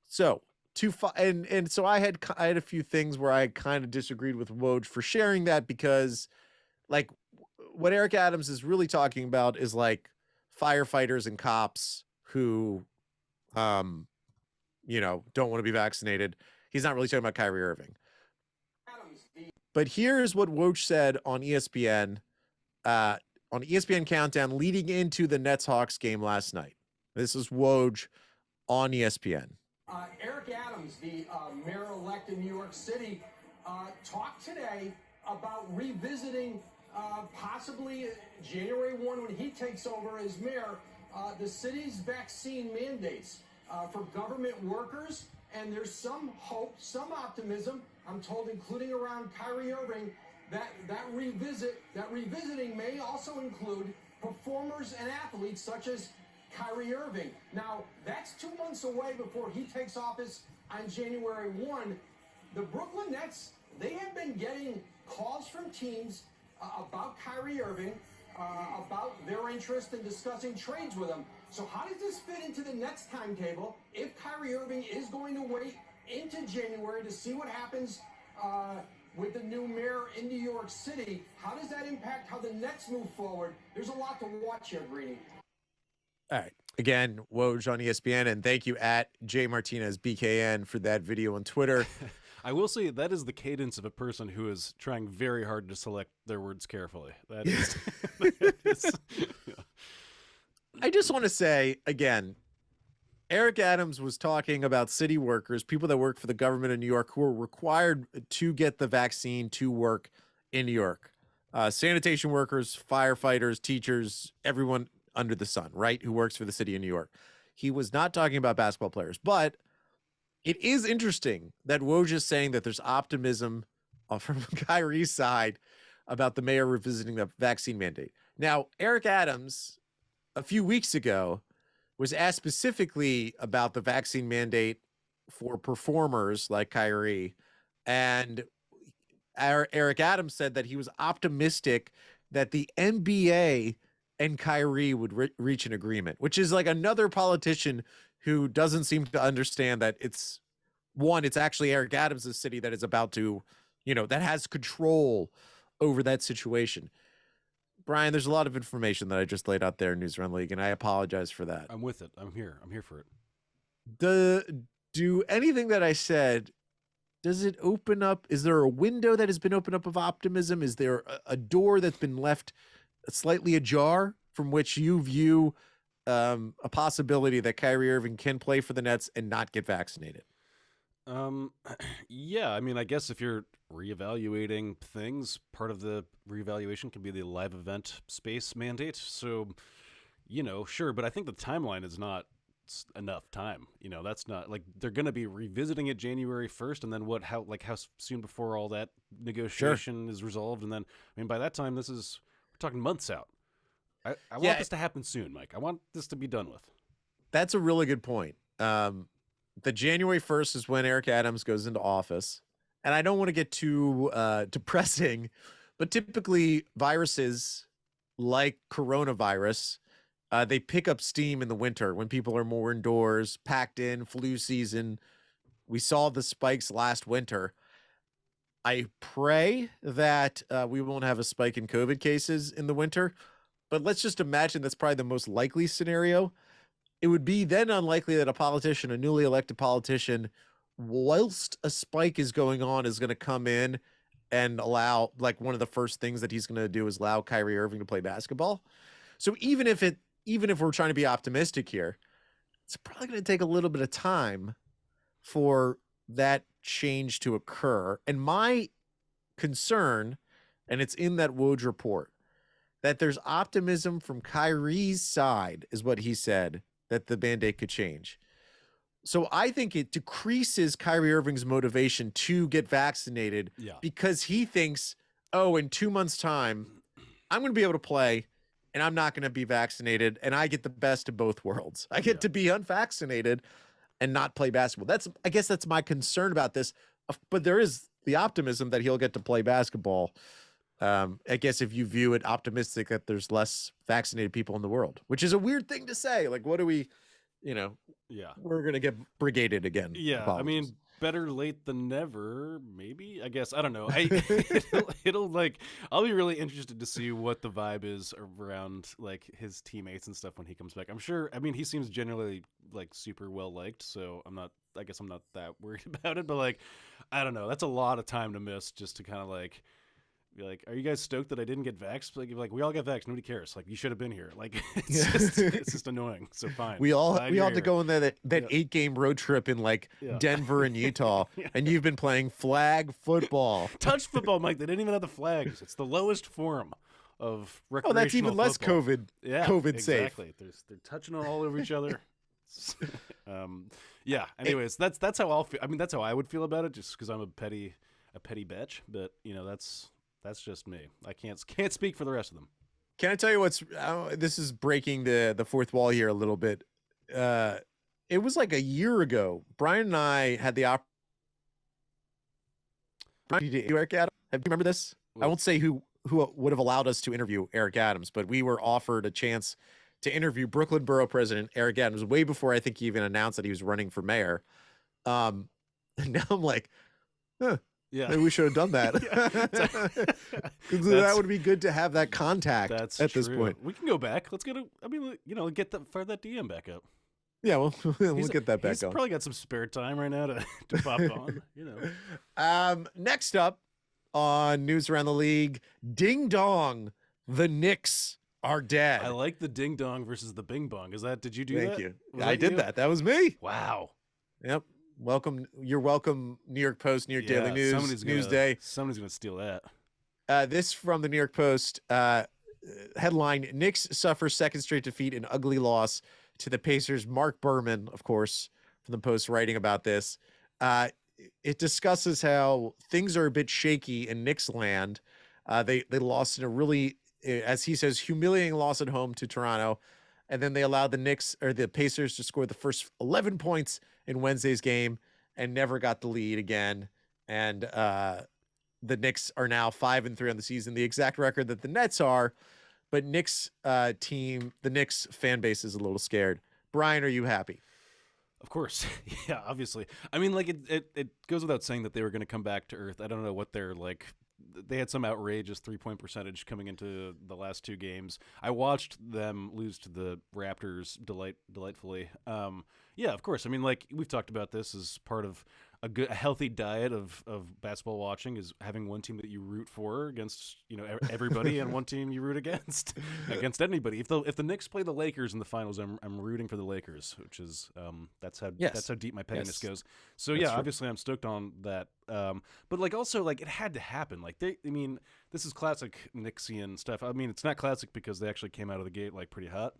S1: So so I had a few things where I kind of disagreed with Woj for sharing that, because like what Eric Adams is really talking about is like firefighters and cops who don't want to be vaccinated. He's not really talking about Kyrie Irving. But here's what Woj said on ESPN, Countdown leading into the Nets-Hawks game last night. This is Woj on ESPN.
S6: Eric Adams, the mayor-elect in New York City, talked today about revisiting possibly January 1 when he takes over as mayor, the city's vaccine mandates for government workers. And there's some hope, some optimism, I'm told, including around Kyrie Irving, that revisiting may also include performers and athletes such as Kyrie Irving. Now, that's 2 months away before he takes office on January 1. The Brooklyn Nets, they have been getting calls from teams about Kyrie Irving, about their interest in discussing trades with him. So how does this fit into the Nets timetable if Kyrie Irving is going to wait into January to see what happens with the new mayor in New York City? How does that impact how the Nets move forward? There's a lot to watch here, Greeny.
S1: All right. Again, Woj on ESPN, and thank you at J Martinez BKN for that video on Twitter.
S2: I will say that is the cadence of a person who is trying very hard to select their words carefully. That is, yeah.
S1: I just want to say, again, Eric Adams was talking about city workers, people that work for the government of New York who are required to get the vaccine to work in New York. Sanitation workers, firefighters, teachers, everyone under the sun, right, who works for the city of New York. He was not talking about basketball players, but it is interesting that Woj is saying that there's optimism from Kyrie's side about the mayor revisiting the vaccine mandate. Now, Eric Adams, a few weeks ago, was asked specifically about the vaccine mandate for performers like Kyrie, and Eric Adams said that he was optimistic that the NBA and Kyrie would reach an agreement, which is like another politician who doesn't seem to understand that it's actually Eric Adams' city that is about to, that has control over that situation. Brian, there's a lot of information that I just laid out there in News Run League, and I apologize for that.
S2: I'm with it. I'm here for it.
S1: Do anything that I said, does it open up? Is there a window that has been opened up of optimism? Is there a door that's been left slightly ajar from which you view a possibility that Kyrie Irving can play for the Nets and not get vaccinated?
S2: Yeah, I mean, I guess if you're reevaluating things, part of the reevaluation can be the live event space mandate. So, sure, but I think the timeline is not enough time. That's not like they're going to be revisiting it January 1st, and then how soon before all that negotiation is resolved, and then by that time we're talking months out. I want this to happen soon, Mike. I want this to be done with.
S1: That's a really good point. The January 1st is when Eric Adams goes into office. And I don't want to get too depressing, but typically viruses like coronavirus, they pick up steam in the winter when people are more indoors, packed in, flu season. We saw the spikes last winter. I pray that we won't have a spike in COVID cases in the winter, but let's just imagine that's probably the most likely scenario. It would be then unlikely that a newly elected politician, whilst a spike is going on, is going to come in and allow, like, one of the first things that he's going to do is allow Kyrie Irving to play basketball. So even if we're trying to be optimistic here, it's probably going to take a little bit of time for that change to occur. And my concern, and it's in that Woj report, that there's optimism from Kyrie's side, is what he said, that the Band-Aid could change. So I think it decreases Kyrie Irving's motivation to get vaccinated because he thinks, in 2 months' time, I'm going to be able to play and I'm not going to be vaccinated, and I get the best of both worlds. I get to be unvaccinated and not play basketball. I guess that's my concern about this, but there is the optimism that he'll get to play basketball. I guess if you view it optimistic that there's less vaccinated people in the world, which is a weird thing to say. Like, what do we, we're going to get brigaded again.
S2: Yeah.
S1: Apologies.
S2: I mean, better late than never, maybe, I guess. I don't know. I'll be really interested to see what the vibe is around like his teammates and stuff when he comes back. I'm sure, he seems generally like super well liked, so I guess I'm not that worried about it, but like, I don't know. That's a lot of time to miss just to kind of like, be like, are you guys stoked that I didn't get vaxxed? Like we all got vaxxed. Nobody cares. Like, you should have been here. Like, it's just annoying. So fine.
S1: We all had to go on that 8-game road trip in like Denver and Utah, and you've been playing flag football.
S2: Touch football, Mike. They didn't even have the flags. It's the lowest form of recreational
S1: that's even less
S2: football.
S1: COVID safe.
S2: Exactly. They're touching all over each other. Anyways, that's how I'll feel. That's how I would feel about it, just because I'm a petty bitch. But that's just me. I can't speak for the rest of them.
S1: Can I tell you this is breaking the fourth wall here a little bit. It was like a year ago. Brian and I had the opportunity to interview Eric Adams. Do you remember this? I won't say who would have allowed us to interview Eric Adams, but we were offered a chance to interview Brooklyn Borough President Eric Adams way before I think he even announced that he was running for mayor. And now I'm like, maybe we should have done that. That would be good to have that contact at this point.
S2: We can go back. Let's get fire that DM back up.
S1: Yeah, we'll get that back
S2: He's
S1: on.
S2: Probably got some spare time right now to pop on.
S1: Next up on News Around the League, Ding Dong, the Knicks are dead.
S2: I like the ding dong versus the bing bong. Did you do that?
S1: Thank you. I did that. That was me.
S2: Wow.
S1: Yep. Welcome. You're welcome, New York Post, New York Daily News, Newsday.
S2: Somebody's going to steal that.
S1: This from the New York Post. Headline, Knicks suffer second straight defeat and ugly loss to the Pacers. Mark Berman, of course, from the Post, writing about this. It discusses how things are a bit shaky in Knicks land. They lost in a really, as he says, humiliating loss at home to Toronto. And then they allowed the Pacers to score the first 11 points in Wednesday's game and never got the lead again. And the Knicks are now 5-3 on the season, the exact record that the Nets are. But the Knicks fan base is a little scared. Brian, are you happy?
S2: Of course. Yeah, obviously. It goes without saying that they were going to come back to earth. I don't know what they're like. They had some outrageous 3-point percentage coming into the last two games. I watched them lose to the Raptors delightfully. Yeah, of course. We've talked about this as part of a healthy diet of basketball watching is having one team that you root for against everybody and one team you root against anybody. If the Knicks play the Lakers in the finals, I'm rooting for the Lakers, which is that's how deep my pettiness goes. So
S1: That's true.
S2: obviously I'm stoked on that. But like also like it had to happen. Like this is classic Knicksian stuff. I mean, it's not classic because they actually came out of the gate like pretty hot.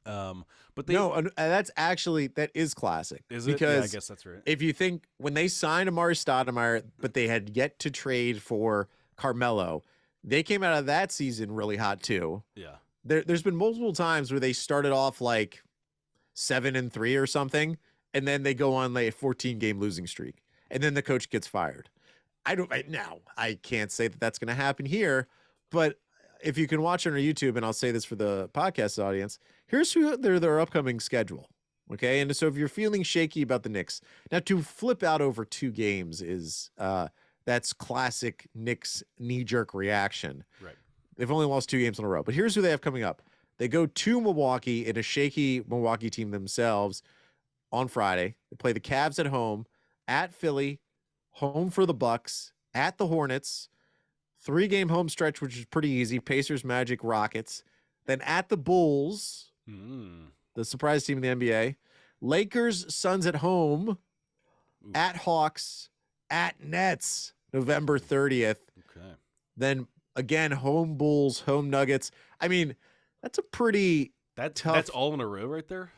S2: But
S1: that is classic.
S2: Is it?
S1: Because
S2: yeah, I guess that's right.
S1: if you think when they signed Amari Stoudemire, but they had yet to trade for Carmelo, they came out of that season really hot too.
S2: Yeah.
S1: There's been multiple times where they started off like 7-3 or something, and then they go on like a 14-game losing streak, and then the coach gets fired. I can't say that that's going to happen here, but if you can watch on our YouTube, and I'll say this for the podcast audience, here's their upcoming schedule. Okay. And so if you're feeling shaky about the Knicks, now to flip out over 2 games is that's classic Knicks knee-jerk reaction.
S2: Right.
S1: They've only lost 2 games in a row, but here's who they have coming up. They go to Milwaukee in a shaky Milwaukee team themselves on Friday. They play the Cavs at home, at Philly, home for the Bucks, at the Hornets, 3-game home stretch, which is pretty easy. Pacers, Magic, Rockets. Then at the Bulls, the surprise team in the NBA. Lakers, Suns at home, at Hawks, at Nets, November 30th.
S2: Okay.
S1: Then again, home Bulls, home Nuggets. I mean, that's a pretty tough.
S2: That's all in a row right there?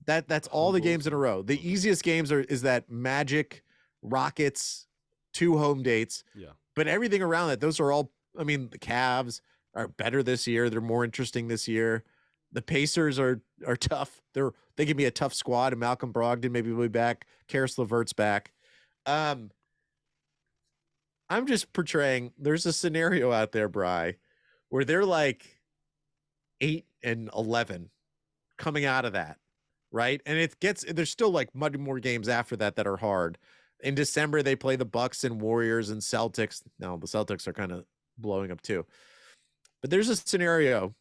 S1: That's all the games in a row. The easiest games is that Magic, Rockets, 2 home dates.
S2: Yeah.
S1: But everything around that, those are all, I mean, the Cavs are better this year. They're more interesting this year. The Pacers are tough. They can be a tough squad, and Malcolm Brogdon maybe will be back. Karis LeVert's back. I'm just portraying, there's a scenario out there, Bri, where they're like 8-11 coming out of that, right? And there's still like many more games after that are hard. In December, they play the Bucks and Warriors and Celtics. Now, the Celtics are kind of blowing up too. But there's a scenario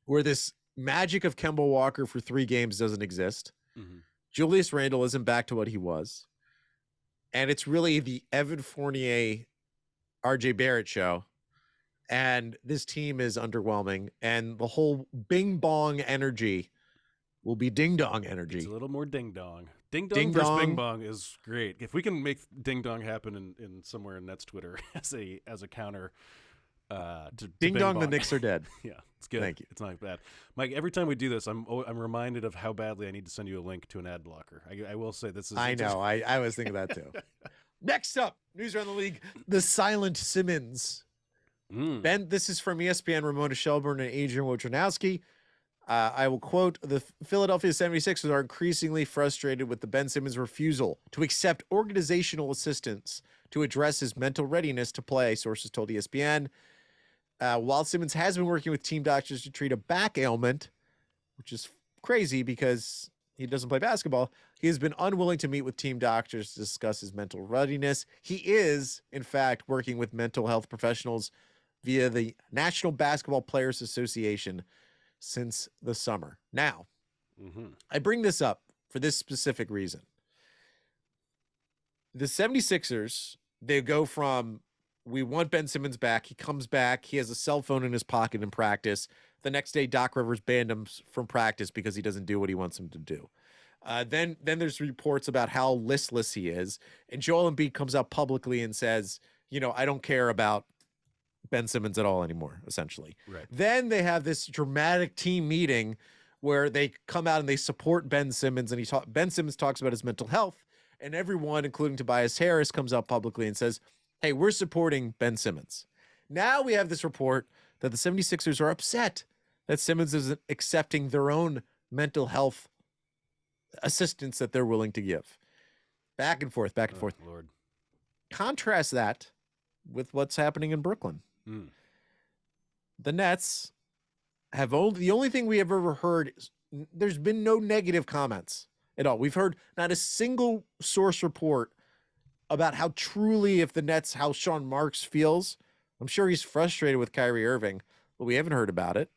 S1: where this magic of Kemba Walker for 3 games doesn't exist.
S2: Mm-hmm.
S1: Julius Randle isn't back to what he was. And it's really the Evan Fournier, RJ Barrett show. And this team is underwhelming. And the whole bing bong energy will be ding dong energy.
S2: It's a little more ding dong. Ding dong
S1: Ding
S2: versus
S1: dong.
S2: bing bong is great. If we can make ding dong happen in somewhere in Nets Twitter as a counter to
S1: Ding
S2: bing
S1: dong, the
S2: bong.
S1: Knicks are dead.
S2: Yeah, it's good.
S1: Thank you.
S2: It's not bad, Mike. Every time we do this, I'm reminded of how badly I need to send you a link to an ad blocker. I will say this is.
S1: I know. I was thinking that too. Next up, news around the league: the silent Simmons. Ben, this is from ESPN. Ramona Shelburne and Adrian Wojnarowski. I will quote: the Philadelphia 76ers are increasingly frustrated with the Ben Simmons refusal to accept organizational assistance to address his mental readiness to play, sources told ESPN. While Simmons has been working with team doctors to treat a back ailment, which is crazy because he doesn't play basketball, he has been unwilling to meet with team doctors to discuss his mental readiness. He is, in fact, working with mental health professionals via the National Basketball Players Association since the summer. Now, I bring this up for this specific reason. The 76ers, they go from, we want Ben Simmons back. He comes back. He has a cell phone in his pocket in practice. The next day, Doc Rivers banned him from practice because he doesn't do what he wants him to do. Then there's reports about how listless he is. And Joel Embiid comes out publicly and says, I don't care about Ben Simmons at all anymore, essentially.
S2: Right.
S1: Then they have this dramatic team meeting where they come out and they support Ben Simmons, and Ben Simmons talks about his mental health, and everyone, including Tobias Harris, comes out publicly and says, hey, we're supporting Ben Simmons. Now we have this report that the 76ers are upset that Simmons isn't accepting their own mental health assistance that they're willing to give. Back and forth, back and forth.
S2: Lord.
S1: Contrast that with what's happening in Brooklyn. The Nets have the only thing we have ever heard is there's been no negative comments at all. We've heard not a single source report about how truly, if the Nets, how Sean Marks feels. I'm sure he's frustrated with Kyrie Irving, but we haven't heard about it.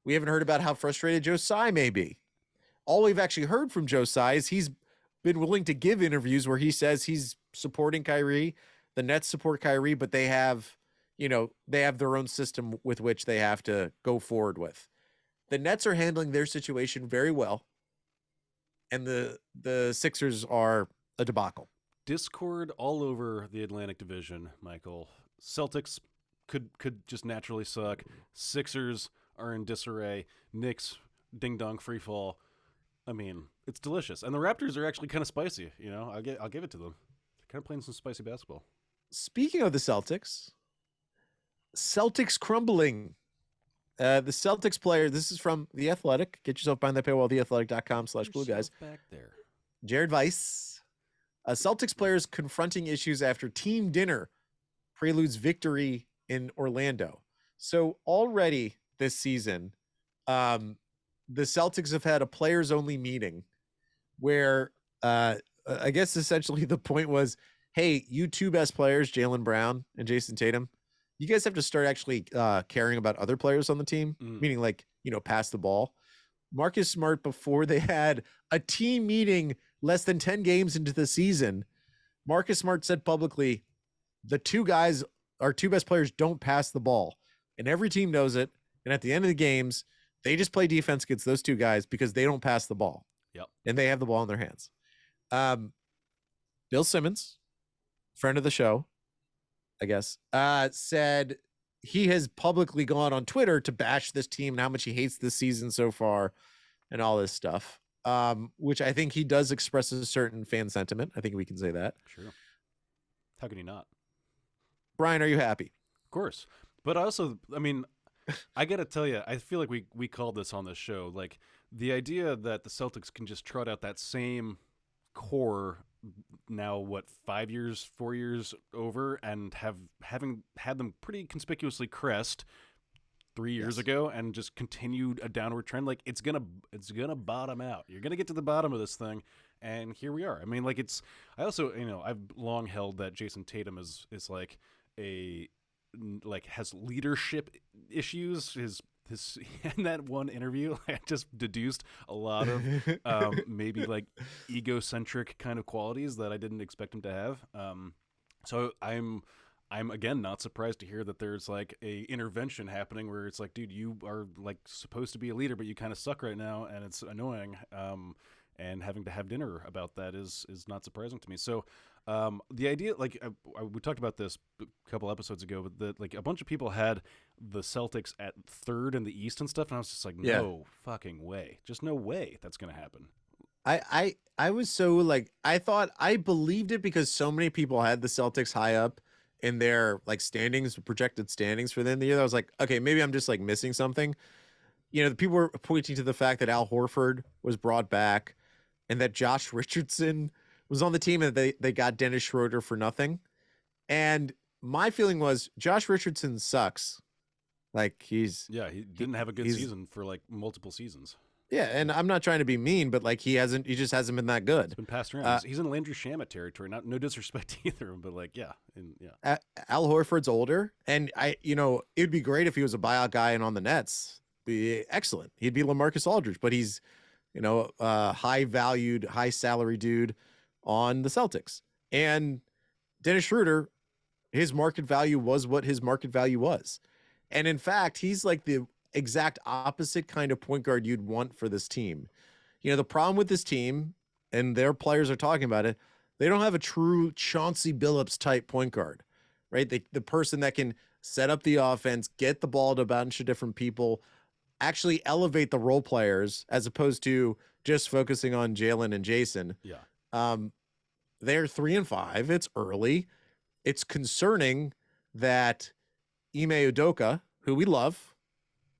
S1: We haven't heard about how frustrated Joe Tsai may be. All we've actually heard from Joe Tsai is he's been willing to give interviews where he says he's supporting Kyrie. The Nets support Kyrie, but they have, they have their own system with which they have to go forward with. The Nets are handling their situation very well, and the Sixers are a debacle.
S2: Discord all over the Atlantic Division, Michael. Celtics could just naturally suck. Sixers are in disarray. Knicks, ding-dong, free fall. I mean, it's delicious. And the Raptors are actually kind of spicy, I'll give it to them. They're kind of playing some spicy basketball.
S1: Speaking of the Celtics crumbling. The Celtics player, this is from The Athletic. Get yourself behind that paywall, theathletic.com/glueguys.
S2: Back there.
S1: Jared Weiss. Celtics players confronting issues after team dinner preludes victory in Orlando. So already this season, the Celtics have had a players-only meeting where I guess essentially the point was, hey, you two best players, Jaylen Brown and Jason Tatum, you guys have to start actually caring about other players on the team, meaning like, pass the ball. Marcus Smart, before they had a team meeting less than 10 games into the season, Marcus Smart said publicly, the two guys, our two best players, don't pass the ball. And every team knows it. And at the end of the games, they just play defense against those two guys because they don't pass the ball.
S2: Yep.
S1: And they have the ball in their hands. Bill Simmons, friend of the show, I guess, said he has publicly gone on Twitter to bash this team and how much he hates this season so far and all this stuff, which I think he does express a certain fan sentiment. I think we can say that.
S2: Sure. How can you not?
S1: Brian, are you happy?
S2: Of course. But also, I mean, I got to tell you, I feel like we called this on this show. Like, the idea that the Celtics can just trot out that same core now, 4 years over, and having had them pretty conspicuously crest 3 years ago and just continued a downward trend, like it's gonna bottom out. You're gonna get to the bottom of this thing, and here we are. I mean, like I also, I've long held that Jason Tatum is like has leadership issues. His in that one interview, I just deduced a lot of maybe like egocentric kind of qualities that I didn't expect him to have. So I'm again not surprised to hear that there's like a intervention happening where it's like, dude, you are like supposed to be a leader, but you kind of suck right now, and it's annoying. And having to have dinner about that is not surprising to me. So the idea, like we talked about this a couple episodes ago, but that like a bunch of people had the Celtics at third in the East and stuff, and I was just like, no fucking way, just no way that's gonna happen.
S1: I was so like, I believed it because so many people had the Celtics high up in their like standings, projected standings for the end of the year. I was like, okay, maybe I'm just like missing something. The people were pointing to the fact that Al Horford was brought back and that Josh Richardson was on the team, and they got Dennis Schroeder for nothing. And my feeling was Josh Richardson sucks. Like he
S2: didn't have a good season for like multiple seasons.
S1: Yeah, and I'm not trying to be mean, but like he just hasn't been that good.
S2: It's been passed around. He's in Landry Shamet territory. No disrespect to either, but like
S1: Al Horford's older, and it'd be great if he was a buyout guy and on the Nets. Be excellent. He'd be LaMarcus Aldridge, but he's high valued, high salary dude on the Celtics. And Dennis Schroeder, his market value was what his market value was. And in fact, he's like the exact opposite kind of point guard you'd want for this team. The problem with this team, and their players are talking about it, they don't have a true Chauncey Billups type point guard, right? The person that can set up the offense, get the ball to a bunch of different people, actually elevate the role players as opposed to just focusing on Jaylen and Jason.
S2: Yeah.
S1: They're 3-5. It's early. It's concerning that Ime Udoka, who we love,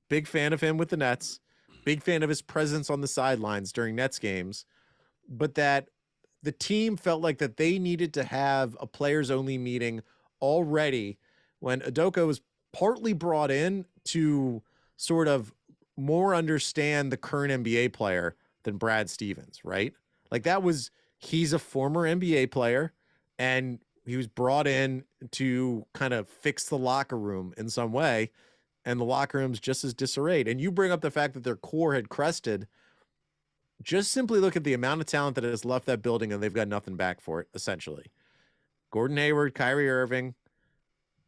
S1: big fan of him with the Nets, big fan of his presence on the sidelines during Nets games, but that the team felt like that they needed to have a players only meeting already when Udoka was partly brought in to sort of more understand the current NBA player than Brad Stevens, right? Like he's a former NBA player, and he was brought in to kind of fix the locker room in some way, and the locker room's just as disarrayed. And you bring up the fact that their core had crested. just simply look at the amount of talent that has left that building, and they've got nothing back for it, essentially. Gordon Hayward, Kyrie Irving,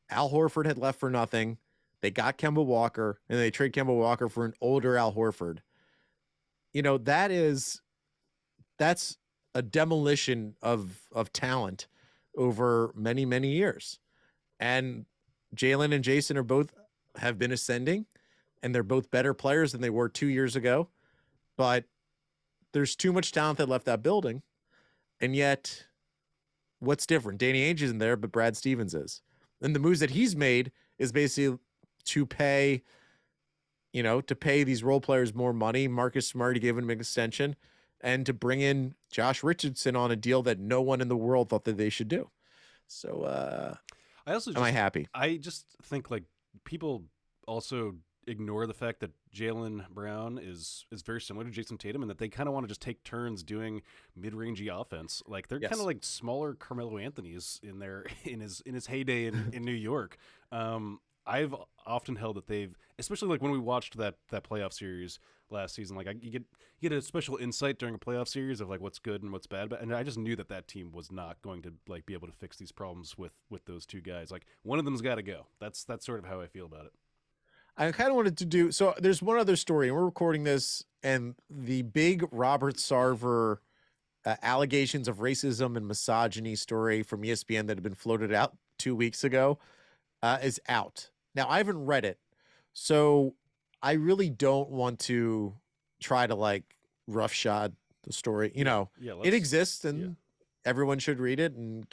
S1: Al Horford had left for nothing. They got Kemba Walker, and they trade Kemba Walker for an older Al Horford. You know, that's a demolition of talent over many, many years. And Jalen and Jason have been ascending, and they're both better players than they were 2 years ago. But there's too much talent that left that building. And yet, what's different? Danny Ainge isn't there, but Brad Stevens is. And the moves that he's made is basically to pay these role players more money. Marcus Smart, to give him an extension, and to bring in Josh Richardson on a deal that no one in the world thought that they should do. So, am I happy?
S2: I just think like people also ignore the fact that Jaylen Brown is very similar to Jason Tatum, and that they kind of want to just take turns doing mid-rangey offense. Like they're kind of like smaller Carmelo Anthony's in his heyday in New York. I've often held that they've, especially like when we watched that playoff series last season, like you get a special insight during a playoff series of like what's good and what's bad. And I just knew that team was not going to like be able to fix these problems with those two guys. Like one of them's got to go. That's sort of how I feel about it.
S1: I kind of wanted to do, so there's one other story, and we're recording this, and the big Robert Sarver allegations of racism and misogyny story from ESPN that had been floated out 2 weeks ago is out. Now, I haven't read it, so I really don't want to try to like roughshod the story. You know, it exists, and everyone should read it and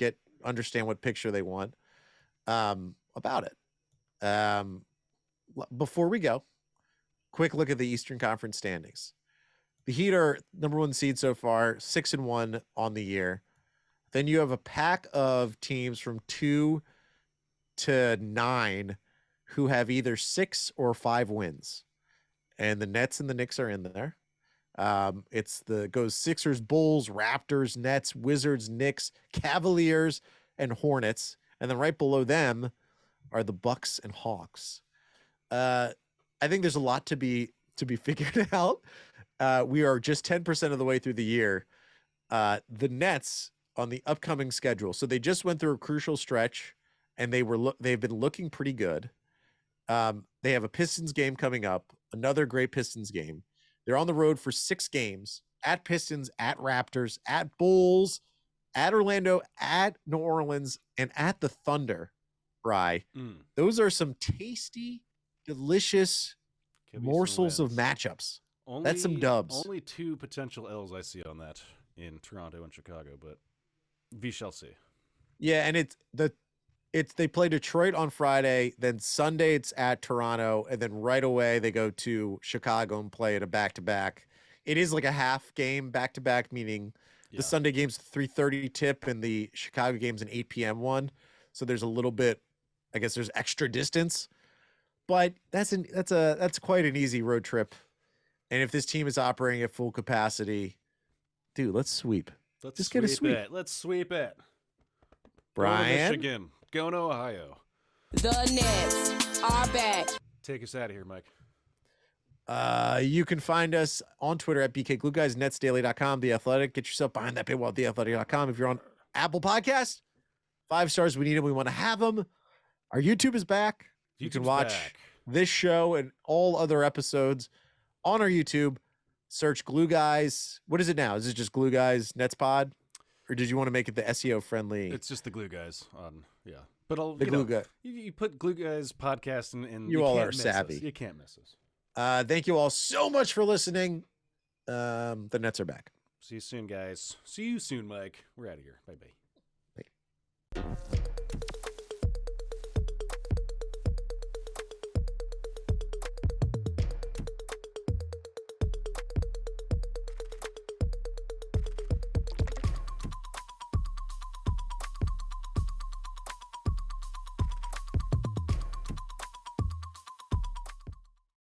S1: understand what picture they want about it. Before we go, quick look at the Eastern Conference standings. The Heat are number 1 seed so far, 6-1 on the year. Then you have a pack of teams from 2 to 9 who have either 6 or 5 wins. And the Nets and the Knicks are in there. Goes Sixers, Bulls, Raptors, Nets, Wizards, Knicks, Cavaliers, and Hornets. And then right below them are the Bucks and Hawks. I think there's a lot to be figured out. We are just 10% of the way through the year. The Nets on the upcoming schedule. So they just went through a crucial stretch, and they've been looking pretty good. They have a Pistons game coming up, another great Pistons game. They're on the road for 6 games, at Pistons, at Raptors, at Bulls, at Orlando, at New Orleans, and at the Thunder. Bri. Those are some tasty, delicious morsels of matchups. That's some dubs.
S2: Only 2 potential L's I see on that in Toronto and Chicago, but we shall see.
S1: Yeah, and they play Detroit on Friday, then Sunday it's at Toronto, and then right away they go to Chicago and play at a back-to-back. It is like a half game back-to-back, meaning the Sunday game's 3:30 tip and the Chicago game's an 8 p.m. one. So there's a little bit, I guess there's extra distance. But that's quite an easy road trip. And if this team is operating at full capacity, dude, let's sweep.
S2: Let's get a sweep. Let's sweep it.
S1: Brian?
S2: Go to Michigan. Go to Ohio.
S3: The Nets are back.
S2: Take us out of here, Mike.
S1: You can find us on Twitter at BKGlueGuys, Netsdaily.com, The Athletic. Get yourself behind that paywall at TheAthletic.com. If you're on Apple Podcasts, 5 stars. We need them. We want to have them. Our YouTube is back. You can watch this show and all other episodes on our YouTube. Search Glue Guys. What is it now? Is it just Glue Guys Nets Pod? Or did you want to make it the SEO friendly?
S2: It's just the Glue Guys on, But you put Glue Guys podcast and
S1: you all are savvy.
S2: You can't miss us.
S1: Thank you all so much for listening. The Nets are back.
S2: See you soon, guys. See you soon, Mike. We're out of here. Bye-bye.
S1: Bye.